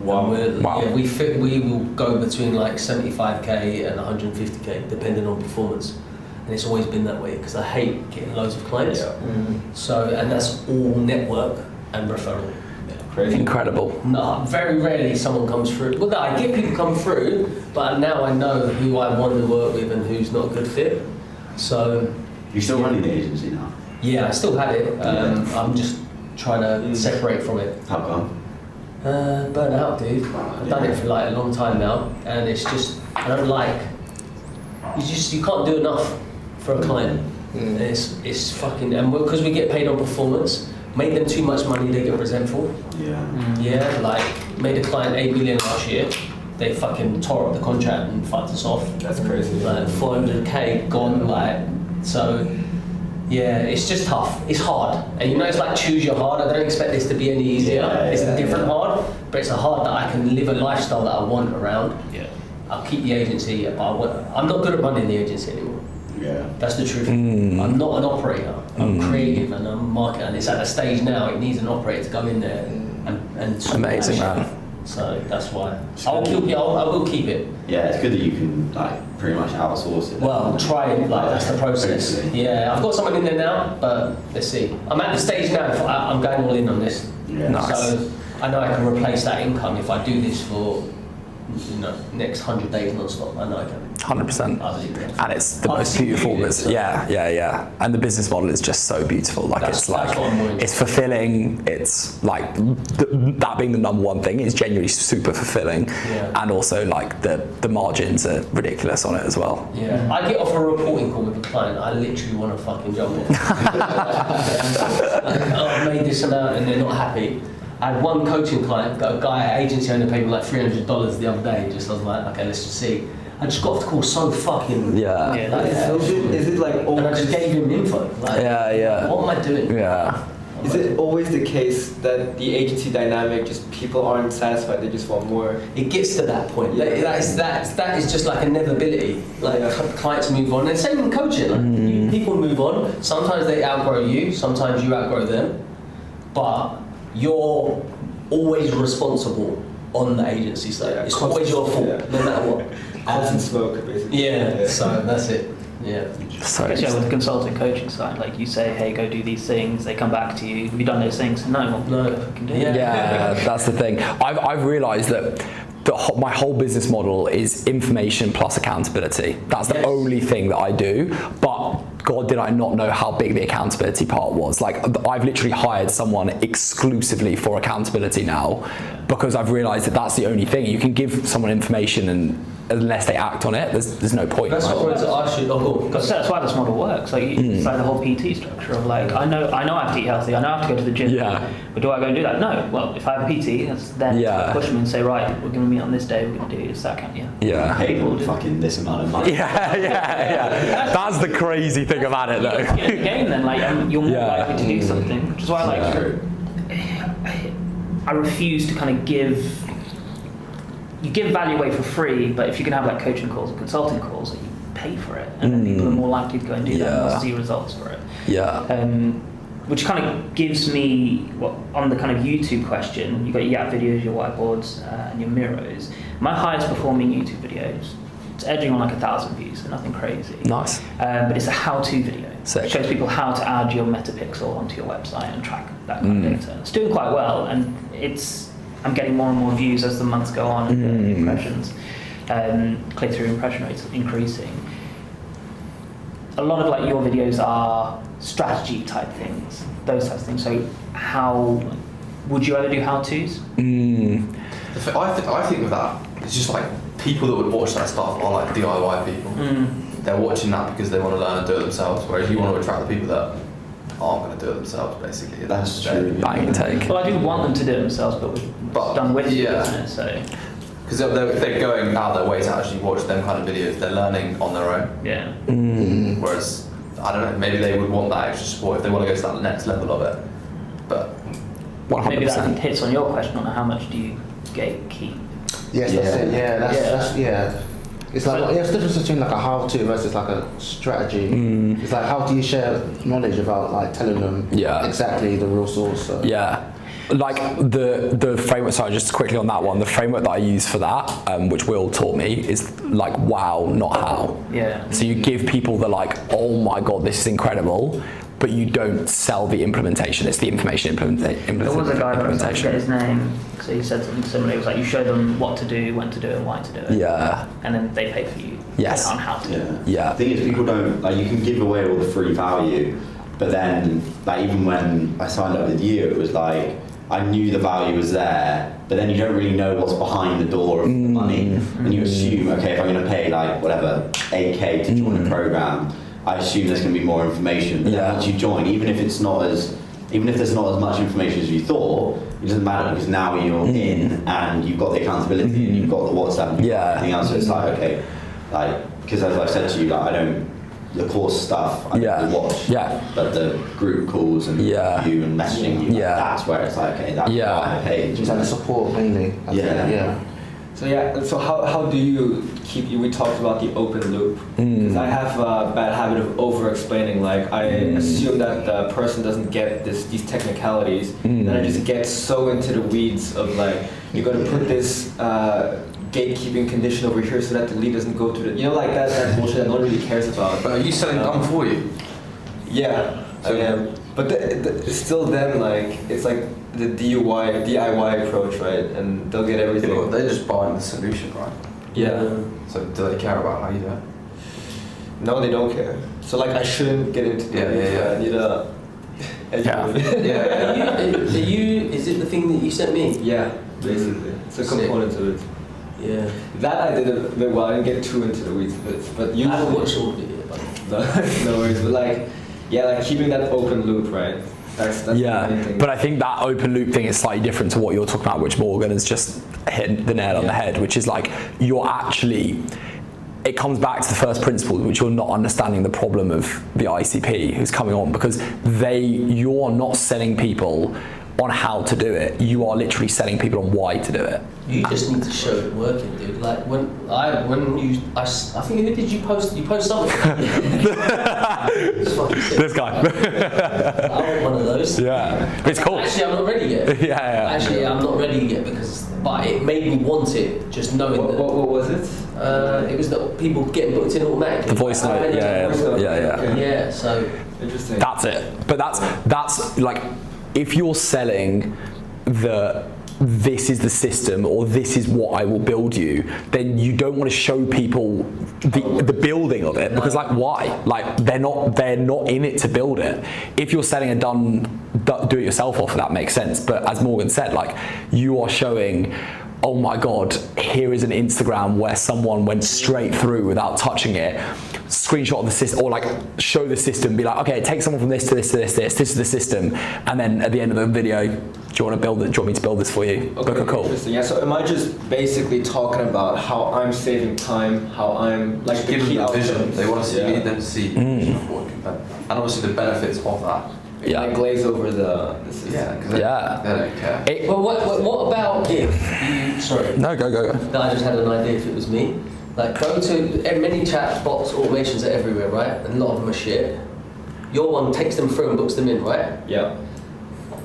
Wow. Yeah, we will go between like 75K and 150K depending on performance, and it's always been that way because I hate getting loads of clients. Yeah. So, and that's all network and referral. Crazy. Incredible. No, very rarely someone comes through. Well, no, I get people come through, but now I know who I want to work with and who's not a good fit. So. You're still running the agency now? Yeah, I still had it. I'm just trying to separate from it. How come? Burnt out, dude. I've done it for like a long time now, and it's just I don't like. You can't do enough for a client. It's fucking, and because we get paid on performance, made them too much money, they get resentful. Yeah. Yeah, like made a client 8 million last year. They fucking tore up the contract and fucked us off. That's crazy. Like 400K gone, like so. Yeah, it's just tough. It's hard. And you know, it's like choose your hard. I don't expect this to be any easier. It's a different hard, but it's a hard that I can live a lifestyle that I want around. Yeah. I'll keep the agency, but I'm not good at running the agency anymore. Yeah. That's the truth. I'm not an operator. I'm creative and I'm marketing. And it's at a stage now, it needs an operator to go in there and amazing, man. So that's why. I will keep it. Yeah, it's good that you can like pretty much outsource it. Well, try it, like that's the process. Basically. Yeah, I've got someone in there now, but let's see. I'm at the stage now, I'm going all in on this. Yeah. Nice. So I know I can replace that income if I do this for next 100 days non-stop. I know I can. 100%. I believe it. And it's the most beautiful business. Yeah. And the business model is just so beautiful. Like That's what I'm doing. it's fulfilling. It's like that being the number one thing is genuinely super fulfilling. Yeah. And also like the margins are ridiculous on it as well. Yeah. I get off a reporting call with a client, I literally want to fucking jump off. I made this amount and they're not happy. I had one coaching client, a guy, agency owner, paid me like $300 the other day. Just I was like, okay, let's just see. I just got off the call so fucking. Yeah. Is it like and I just gave him info. Like, Yeah. What am I doing? Yeah. Is it always the case that the agency dynamic, just people aren't satisfied, they just want more? It gets to that point. Like, that is just like inevitability. Like clients move on, and same in coaching. Like, people move on. Sometimes they outgrow you. Sometimes you outgrow them. But you're always responsible on the agency side. It's always your fault, no matter what. Constant smoke, basically. Yeah. So that's it. Yeah. So with the consulting coaching side, like you say, hey, go do these things. They come back to you. Have you done those things? No. I can do it. Yeah, that's the thing. I've realised that my whole business model is information plus accountability. That's the only thing that I do. But God, did I not know how big the accountability part was. Like, I've literally hired someone exclusively for accountability now because I've realised that that's the only thing. You can give someone information and unless they act on it, there's no point. That's what I wanted to ask you. That's why this model works. Like, it's like the whole PT structure of like, I know I have to eat healthy, I know I have to go to the gym. Yeah. But do I go and do that? No. Well, if I have a PT, that's then push them and say, right, we're going to meet on this day, we're going to do this, that kind of, Yeah. Pay them fucking this amount of money. Yeah. That's the crazy thing about it, though. You get in the game then, like, you're more likely to do something, which is why I refuse to kind of give. You give value away for free, but if you can have like coaching calls and consulting calls, you pay for it, and then people are more likely to go and do that and see results for it. Yeah. which kind of gives me, on the kind of YouTube question, you've got your Yap videos, your whiteboards, and your Miros. My highest performing YouTube videos, it's edging on like 1,000 views, so nothing crazy. Nice. But it's a how-to video. Sick. It shows people how to add your Metapixel onto your website and track that kind of data. It's doing quite well, and I'm getting more and more views as the months go on, and the impressions, click-through impression rates increasing. A lot of like your videos are strategy type things, those types of things. So how would you ever do how-tos? I think with that, it's just like people that would watch that stuff are like DIY people. They're watching that because they want to learn and do it themselves, whereas you want to attract the people that aren't going to do it themselves, basically. That's true. Bang take. Well, I do want them to do it themselves, but done with you, isn't it? So. Because they're going out their way to actually watch them kind of videos, they're learning on their own. Yeah. Whereas, I don't know, maybe they would want that extra support if they want to go to that next level of it. But 100%. Maybe that hits on your question on how much do you gatekeep? Yes, that's it. Yeah, that's It's like it's the difference between like a how-to versus like a strategy. It's like how do you share knowledge without like telling them exactly the real source? So. Yeah. Like the framework, sorry, just quickly on that one, the framework that I use for that, which Will taught me, is like wow, not how. Yeah. So you give people the like, oh my god, this is incredible, but you don't sell the implementation. It's the information implementation. There was a guy, I forget his name, so he said something similar. It was like you show them what to do, when to do it, and why to do it. Yeah. And then they pay for you. Yes. On how to. Yeah. The thing is, people don't, like, you can give away all the free value, but then, like, even when I signed up with you, it was like, I knew the value was there, but then you don't really know what's behind the door of the money, and you assume, okay, if I'm going to pay like whatever 8K to join a program, I assume there's going to be more information. But then once you join, even if there's not as much information as you thought, it doesn't matter because now you're in and you've got the accountability and you've got the WhatsApp and everything else. So it's like, okay, like, because as I've said to you, like, the course stuff I don't really watch, but the group calls and you and messaging you, like, that's where it's like, okay, that's why I pay. It's like support mainly. So how do you keep, we talked about the open loop, because I have a bad habit of over-explaining, like I assume that the person doesn't get these technicalities, and I just get so into the weeds of like, you're going to put this gatekeeping condition over here so that the lead doesn't go to the, like that bullshit that no one really cares about. But are you selling them for you? Yeah, I am. But it's still them, like, it's like the DIY approach, right? And they'll get everything. Yeah, they're just buying the solution, right? Yeah. So do they care about how you do it? No, they don't care. So like, I shouldn't get into it. I need a... Is it the thing that you sent me? Yeah, basically. It's a component of it. Yeah. That I did a bit well. I didn't get too into the weeds of it, but you. I haven't watched all of it yet. No worries. But like, like keeping that open loop, right? That's the main thing. But I think that open loop thing is slightly different to what you're talking about, which Morgan has just hit the nail on the head, which is like, it comes back to the first principle, which you're not understanding the problem of the ICP who's coming on, because you're not selling people on how to do it. You are literally selling people on why to do it. You just need to show it working, dude. Like I think who did you post? You post something. This guy. I want one of those. Yeah, it's cool. Actually, I'm not ready yet. Actually, I'm not ready yet but it made me want it. Just knowing that. What was it? It was that people getting booked in automatically. The voice note. Yeah. So. Interesting. That's it. But that's like, if you're selling this is the system, or this is what I will build you, then you don't want to show people the building of it, because like, why? Like, they're not in it to build it. If you're selling a do-it-yourself offer, that makes sense. But as Morgan said, like, you are showing, oh my god, here is an Instagram where someone went straight through without touching it, screenshot of the system, or like show the system, be like, okay, take someone from this to this to this, this is the system, and then at the end of the video, do you want to build it? Do you want me to build this for you? Okay, cool. Interesting. Yeah, so am I just basically talking about how I'm saving time, how I'm like give them the vision. They want to see, you need them to see and obviously the benefits of that. Like glaze over the system. They don't care. Well, what about if you? Sorry. No, go. I just had an idea. If it was me, like go to many chat bots, automations are everywhere, right? And a lot of them are shit. your one takes them through and books them in, right? Yeah.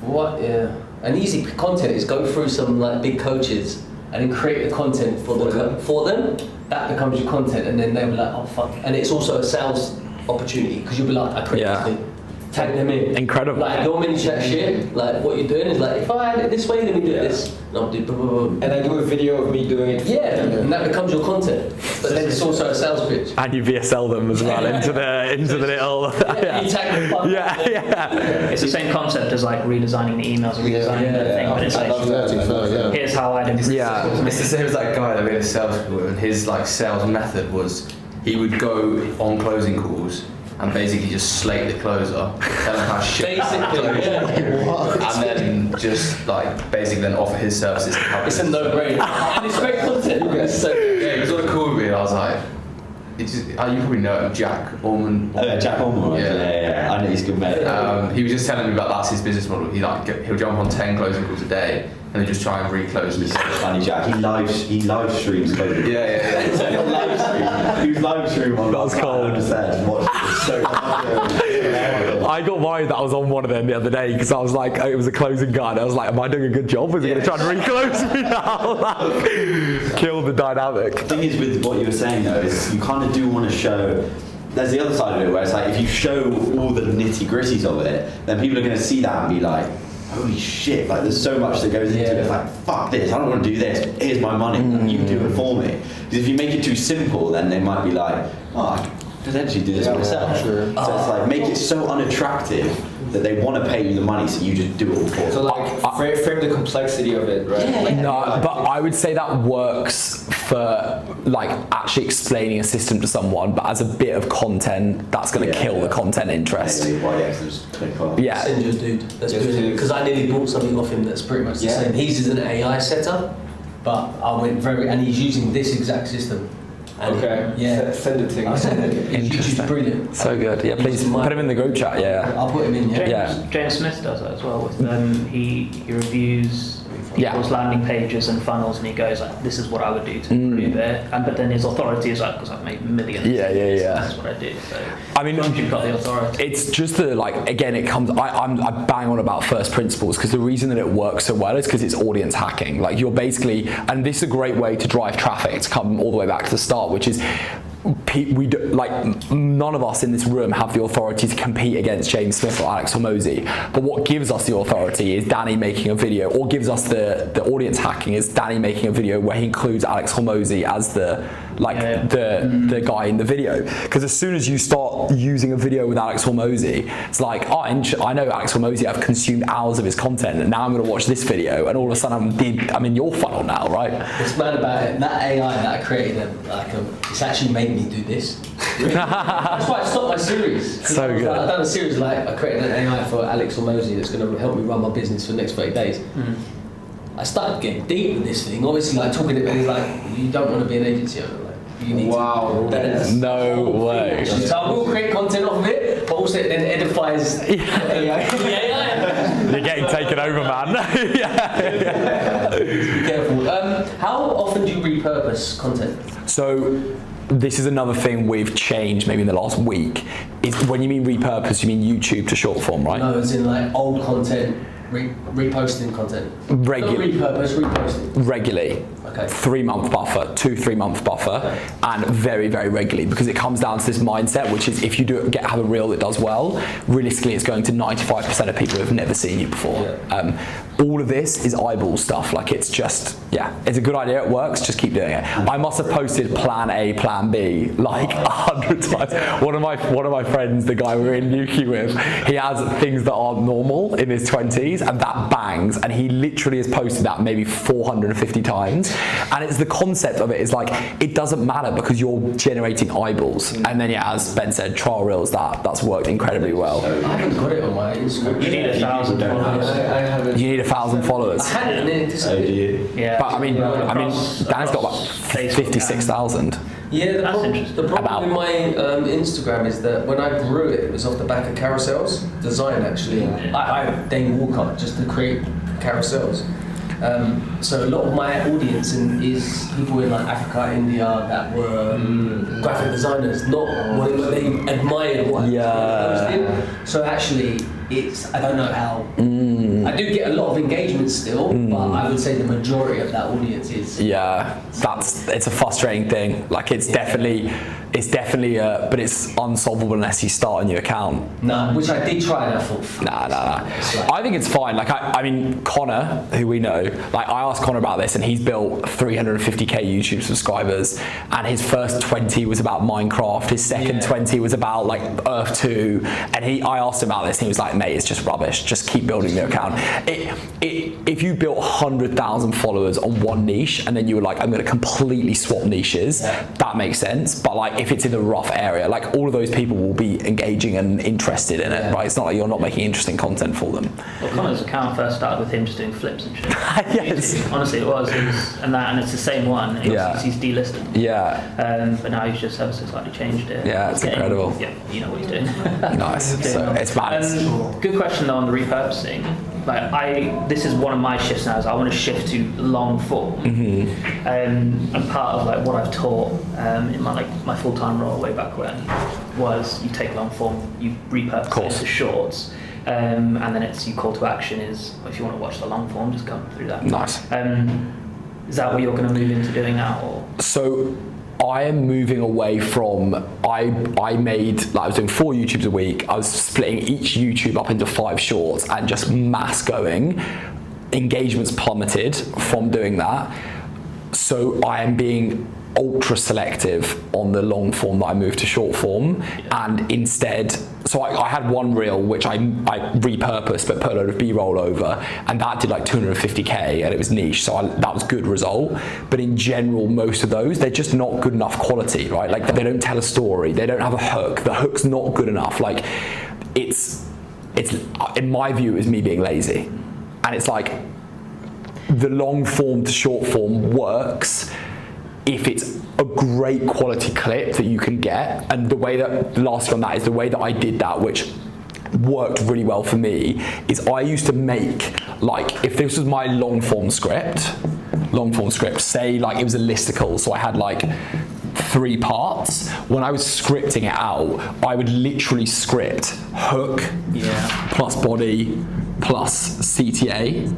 What? Yeah. An easy content is go through some like big coaches and then create the content for them. That becomes your content, and then they'll be like, oh fuck. And it's also a sales opportunity because you'll be like, I create this thing. Tag them in. Incredible. Like your mini chat shit, like what you're doing is like, if I had it this way, let me do this. And I'll do blah, blah, blah. And I do a video of me doing it. Yeah, and that becomes your content. But then it's also a sales pitch. And you VSL them as well into the little. You tag them. Yeah. It's the same concept as like redesigning the emails, redesigning the thing, but it's like, here's how I'd improve. Yeah. It's the same as that guy that we had a sales call with, and his like sales method was he would go on closing calls and basically just slate the closer, tell him how shit and then just like basically then offer his services to help. It's a no-brainer. And it's great content. It's so Yeah, he was on a call with me and I was like, it's just, you probably know him, Jack Orman. Oh, yeah, Jack Orman. Yeah. I know he's a good mate. He was just telling me about that's his business model. He'll jump on 10 closing calls a day and then just try and reclose them. Funny Jack. He live streams coding. Yeah. He was live streaming on. That's cold. I got worried that I was on one of them the other day because I was like, it was a closing guy, and I was like, am I doing a good job? Is he going to try and reclose me now? Like, kill the dynamic. The thing is with what you were saying though is you kind of do want to show. There's the other side of it where it's like if you show all the nitty gritties of it, then people are going to see that and be like, holy shit, like there's so much that goes into it. It's like, fuck this, I don't want to do this, here's my money, you can do it for me. Because if you make it too simple, then they might be like, oh, I could potentially do this myself. Sure. So it's like, make it so unattractive that they want to pay you the money, so you just do it all for them. So like frame the complexity of it, right? Yeah. No, but I would say that works for like actually explaining a system to someone, but as a bit of content, that's going to kill the content interest. Just click on. Yeah. Send you a dude that's Yes, doing it. please. Because I nearly bought something off him that's pretty much the same. His is an AI setup, but I went and he's using this exact system. And Okay. Send it to me. He's brilliant. So good. Yeah, please put him in the group chat. Yeah. I'll put him in, James Smith does that as well. With he reviews people's landing pages and funnels, and he goes like, "This is what I would do to improve it." But then his authority is like, "Because I've made millions." Yeah. That's what I do. So I mean, once you've got the authority, it's just the like again. It comes. I bang on about first principles because the reason that it works so well is because it's audience hacking. Like you're basically, and this is a great way to drive traffic to come all the way back to the start, which is. We do, like none of us in this room have the authority to compete against James Smith or Alex Hormozi, but what gives us the authority is Danny making a video, or gives us the audience hacking is Danny making a video where he includes Alex Hormozi as the guy in the video. Because as soon as you start using a video with Alex Hormozi, it's like, oh, I know Alex Hormozi, I've consumed hours of his content, and now I'm going to watch this video, and all of a sudden I'm in your funnel now, right? It's mad about it. That AI that I created, it's actually made me do this. That's why I stopped my series. So good. I've done a series I created an AI for Alex Hormozi that's going to help me run my business for the next 30 days. I started getting deep with this thing. Obviously, talking to me like, you don't want to be an agency owner. You need to. No way. So I will create content off of it, but also it then edifies the AI. You're getting taken over, man. Be careful. How often do you repurpose content? So this is another thing we've changed maybe in the last week. Is when you mean repurpose, you mean YouTube to short form, right? No, it's in old content, reposting content. Not repurpose, reposting. Regularly. Okay. 3-month buffer, 2-3 month buffer, and very, very regularly, because it comes down to this mindset, which is if you have a reel that does well, realistically it's going to 95% of people who have never seen you before. Yeah. All of this is eyeball stuff. Like it's just, it's a good idea, it works, just keep doing it. I must have posted plan A, plan B like 100 times. One of my friends, the guy we're in Yuki with, he has things that are normal in his 20s and that bangs, and he literally has posted that maybe 450 times. And it's the concept of it is like, it doesn't matter because you're generating eyeballs. And then as Ben said, trial reels, that's worked incredibly well. I haven't got it on my Instagram. you need 1,000 followers. I haven't. You need 1,000 followers. I had it and then it disappeared. Yeah. But I mean, Dan's got about 56,000. Yeah, That's interesting. the problem with my Instagram is that when I grew it, it was off the back of carousels, design actually. I Dane Walker just to create carousels. So a lot of my audience is people in like Africa, India that were graphic designers, not what they admired what I was posting. So actually, I don't know how. I do get a lot of engagement still, but I would say the majority of that audience is. Yeah, it's a frustrating thing. Like it's definitely, but it's unsolvable unless you start a new account. No, which I did try and I thought. Nah. I think it's fine. Like I mean, Connor, who we know, like I asked Connor about this, and he's built 350k YouTube subscribers, and his first 20 was about Minecraft. His second 20 was about like Earth 2, and I asked him about this, and he was like, "Mate, it's just rubbish. Just keep building the account." If you built 100,000 followers on one niche, and then you were like, "I'm going to completely swap niches," that makes sense. But like if it's in a rough area, like all of those people will be engaging and interested in it, right? It's not like you're not making interesting content for them. Well, Connor's account first started with him just doing flips and shit. Yes. Honestly, it was, and it's the same one. He's delisted. Yeah. But now he's just ever so slightly changed it. Yeah, it's incredible. Yeah, you know what he's doing. Nice. So it's bad. Good question though on the repurposing. Like this is one of my shifts now. Is I want to shift to long form, and part of like what I've taught in my full-time role way back when was you take long form, you repurpose it into shorts, and then it's your call to action is if you want to watch the long form, just come through that. Nice. Is that what you're going to move into doing now? Or? So I am moving away from, I was doing 4 YouTubes a week. I was splitting each YouTube up into 5 shorts and just mass going. Engagements plummeted from doing that. So I am being ultra selective on the long form that I moved to short form, and instead, so I had one reel which I repurposed but put a load of B-roll over, and that did like 250k, and it was niche, so that was good result. But in general, most of those, they're just not good enough quality, right? Like they don't tell a story, they don't have a hook, the hook's not good enough. Like it's in my view, is me being lazy, and it's like the long form to short form works if it's a great quality clip that you can get. And the way that, lastly on that, is the way that I did that, which worked really well for me, is I used to make, like, if this was my long form script, say like it was a listicle, so I had like 3 parts, when I was scripting it out, I would literally script hook plus body plus CTA,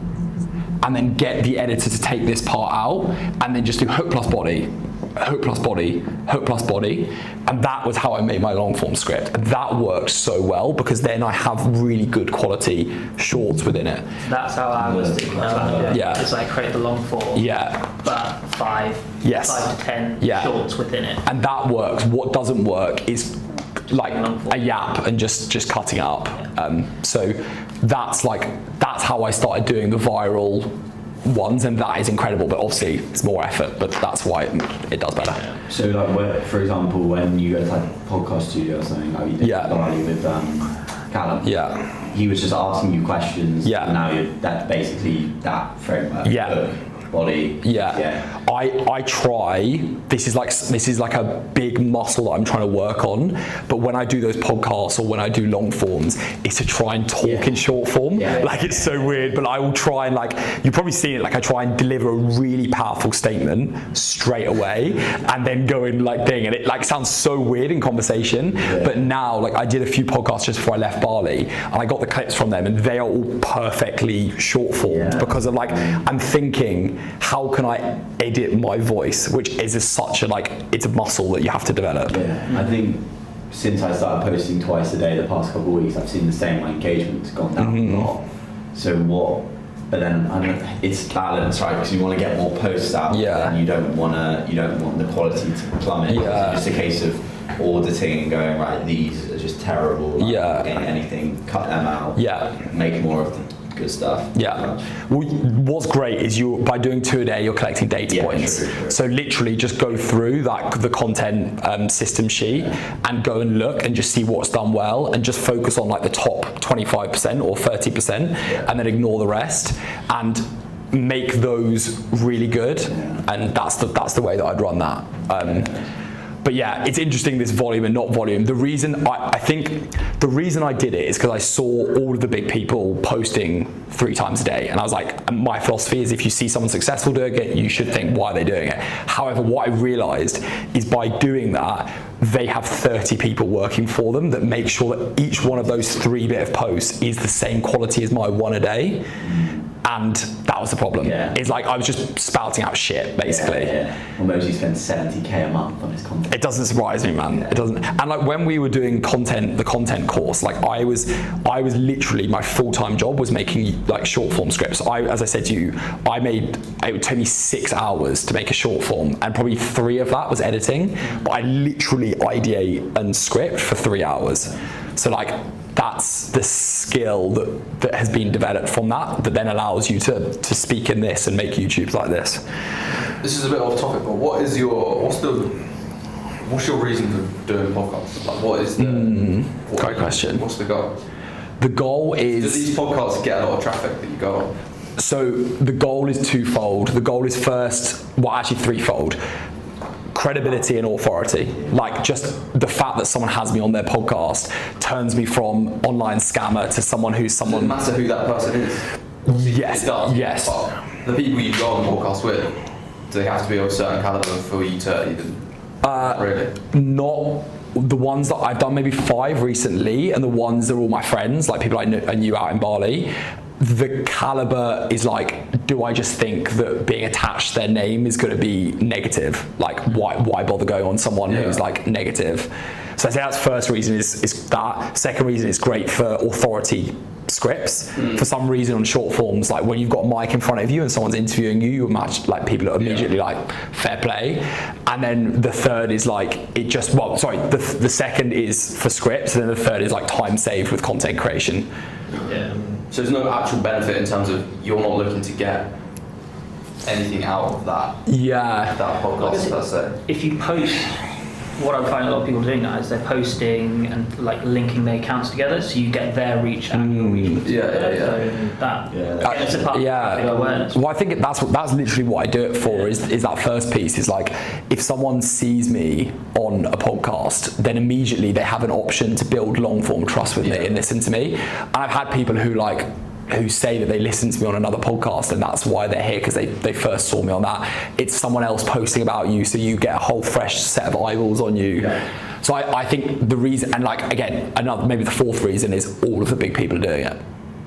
and then get the editor to take this part out, and then just do hook plus body, hook plus body, hook plus body. And that was how I made my long form script. That worked so well because then I have really good quality shorts within it. That's how I was thinking about it. Yeah. It's like create the long form. Yeah. But 5 to 10 shorts within it. And that works. What doesn't work is like a yap and just cutting it up. So that's how I started doing the viral ones, and that is incredible, but obviously it's more effort, but that's why it does better. So like, for example, when you go to like a podcast studio or something, like you did Bali with Callum, he was just asking you questions, and now that's basically that framework. Body. I try, this is like a big muscle that I'm trying to work on, but when I do those podcasts or when I do long forms, it's to try and talk in short form. Like it's so weird, but I will try and, like, you've probably seen it, like I try and deliver a really powerful statement straight away and then go in like thing, and it like sounds so weird in conversation, but now, like, I did a few podcasts just before I left Bali, and I got the clips from them, and they are all perfectly short formed because of, like, I'm thinking, how can I edit my voice, which is such a, like, it's a muscle that you have to develop. I think since I started posting twice a day the past couple of weeks, I've seen the same, like, engagement's gone down a lot. So but then it's balance, right? Because you want to get more posts out, and you don't want the quality to plummet. It's just a case of auditing and going, right, these are just terrible. Like, getting anything, cut them out. Make more of them. Good stuff. Well, what's great is by doing 2 a day, you're collecting data points. Sure. So literally just go through the content system sheet and go and look and just see what's done well, and just focus on like the top 25% or 30%, and then ignore the rest and make those really good. And that's the way that I'd run that. But yeah, it's interesting, this volume and not volume. The reason I think the reason I did it is because I saw all of the big people posting 3 times a day, and I was like, my philosophy is if you see someone successful doing it, you should think, why are they doing it? However, what I realized is by doing that, they have 30 people working for them that make sure that each one of those 3 bit of posts is the same quality as my 1 a day. And that was the problem. Yeah. It's like I was just spouting out shit, basically. Well, Moji spends 70k a month on his content. It doesn't surprise me, man. It doesn't. And like when we were doing the content course, like I was literally, my full-time job was making like short form scripts. As I said to you, it would take me 6 hours to make a short form, and probably 3 of that was editing. But I literally ideate and script for 3 hours. So like, that's the skill that has been developed from that then allows you to speak in this and make YouTubes like this. This is a bit off topic, but what's your reason for doing podcasts? Like, what is the Great question. What's the goal? The goal is, do these podcasts get a lot of traffic that you go on? So the goal is twofold. The goal is actually threefold. Credibility and authority. Like just the fact that someone has me on their podcast turns me from online scammer to someone who's someone. Does it matter who that person is? Yes. It does. Yes. But the people you go on the podcast with, do they have to be of a certain caliber for you to even really? Not the ones that I've done, maybe 5 recently, and the ones that are all my friends, like people I knew out in Bali. The caliber is like, do I just think that being attached to their name is going to be negative? Like, why bother going on someone who's like negative? So I say that's first reason is that. Second reason is great for authority scripts. For some reason on short forms, like when you've got a mic in front of you and someone's interviewing you, you match like people are immediately like fair play. And then the third is like the second is for scripts, and then the third is like time saved with content creation. Yeah. So there's no actual benefit in terms of you're not looking to get anything out of that. Yeah. That podcast, per se. If you post, what I find a lot of people doing now is they're posting and like linking their accounts together, so you get their reach and your reach. So that gets a part of awareness. Well, I think that's literally what I do it for. Is that first piece is like, if someone sees me on a podcast, then immediately they have an option to build long form trust with me and listen to me. And I've had people who say that they listen to me on another podcast and that's why they're here, because they first saw me on that. It's someone else posting about you, so you get a whole fresh set of eyeballs on you. Yeah. So I think the reason, and like again, maybe the fourth reason is all of the big people are doing it.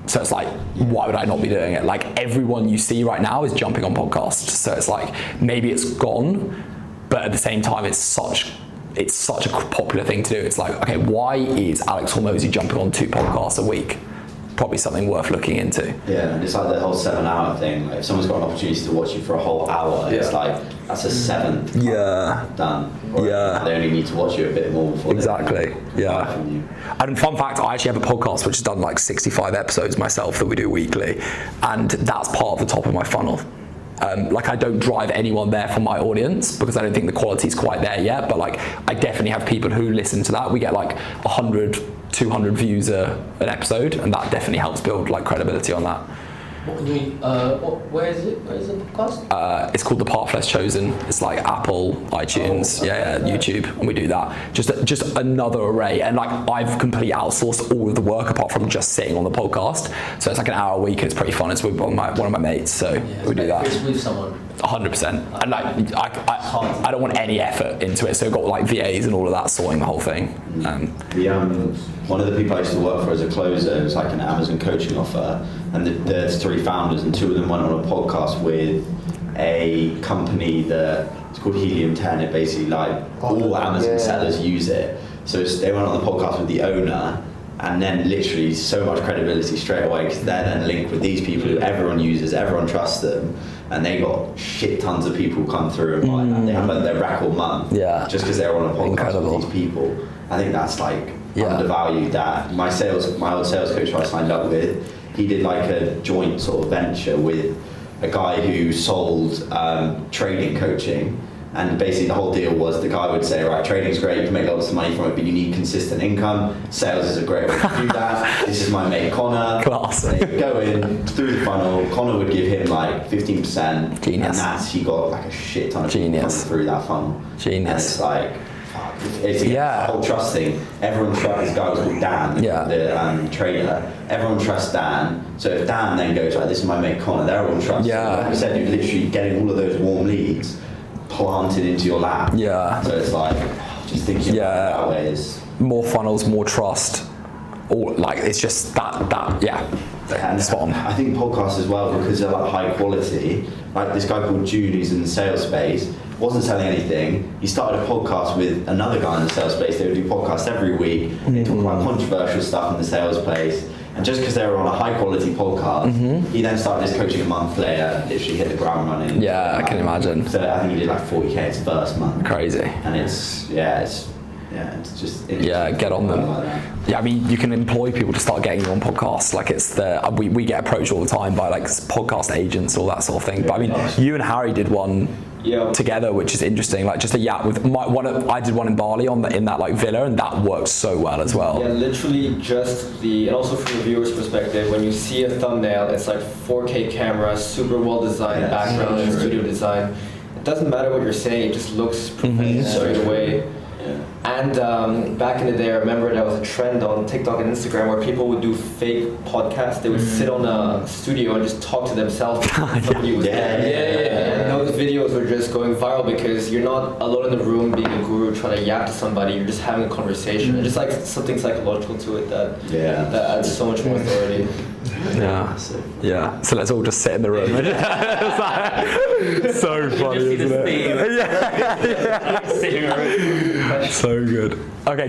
So it's like, why would I not be doing it? Like everyone you see right now is jumping on podcasts. So it's like, maybe it's gone, but at the same time, it's such a popular thing to do. It's like, okay, why is Alex Hormozi jumping on 2 podcasts a week? Probably something worth looking into. Yeah, and it's like the whole 7-hour thing. Like if someone's got an opportunity to watch you for a whole hour, it's like that's a 7th done. Or they only need to watch you a bit more before exactly. From you. And fun fact, I actually have a podcast which has done like 65 episodes myself that we do weekly, and that's part of the top of my funnel. Like I don't drive anyone there from my audience because I don't think the quality's quite there yet, but like I definitely have people who listen to that. We get like 100, 200 views an episode, and that definitely helps build like credibility on that. Where is it? Where is the podcast? It's called The Path Less Chosen. It's like Apple, iTunes, YouTube, and we do that. Just another array, and like I've completely outsourced all of the work apart from just sitting on the podcast. So it's like an hour a week, and it's pretty fun. It's with one of my mates, so we do that. It's with someone. 100%. And like I don't want any effort into it, so I've got like VAs and all of that sorting the whole thing. One of the people I used to work for as a closer, it was like an Amazon coaching offer, and there's 3 founders, and 2 of them went on a podcast with a company that it's called Helium 10. It basically like all Amazon sellers use it. So they went on the podcast with the owner, and then literally so much credibility straight away because they're then linked with these people who everyone uses, everyone trusts them, and they got shit tons of people come through and buy that. They have like their record month just because they're on a podcast with these people. I think that's like undervalued. That my old sales coach who I signed up with, he did like a joint sort of venture with a guy who sold trading coaching. And basically the whole deal was the guy would say, right, trading's great, you can make lots of money from it, but you need consistent income. Sales is a great way to do that. This is my mate Connor. Class. They would go in through the funnel. Connor would give him like 15%. Genius. And he got like a shit ton of people coming through that funnel. Genius. And it's like, it's the whole trust thing. Everyone trusts this guy was called Dan, the trainer. Everyone trusts Dan. So if Dan then goes like, "This is my mate Connor," everyone trusts. Yeah. Like I said, you're literally getting all of those warm leads planted into your lap. Yeah. So it's like just thinking about it that way is more funnels, more trust. Or like it's just that and spot on. I think podcasts as well, because they're like high quality. Like this guy called Jude, who's in the sales space, wasn't selling anything. He started a podcast with another guy in the sales space. They would do podcasts every week. They talk about controversial stuff in the sales place. And just because they were on a high quality podcast, he then started his coaching a month later, literally hit the ground running. Yeah, I can imagine. So I think he did like 40k his first month. Crazy. And it's just get on them. Yeah, I mean, you can employ people to start getting you on podcasts. Like it's we get approached all the time by like podcast agents, all that sort of thing. But I mean, you and Harry did one together, which is interesting. Like just a yacht with I did one in Bali in that like villa, and that works so well as well. Yeah, literally just and also from the viewer's perspective, when you see a thumbnail, it's like 4K camera, super well designed background and studio design. It doesn't matter what you're saying; it just looks professional straight away. And back in the day, I remember there was a trend on TikTok and Instagram where people would do fake podcasts. They would sit on a studio and just talk to themselves. Somebody was there. And those videos were just going viral because you're not alone in the room being a guru trying to yap to somebody. You're just having a conversation. And just like something psychological to it that adds so much more authority. Yeah. So let's all just sit in the room. It's like, so funny, isn't it? Sitting around. So good. Okay.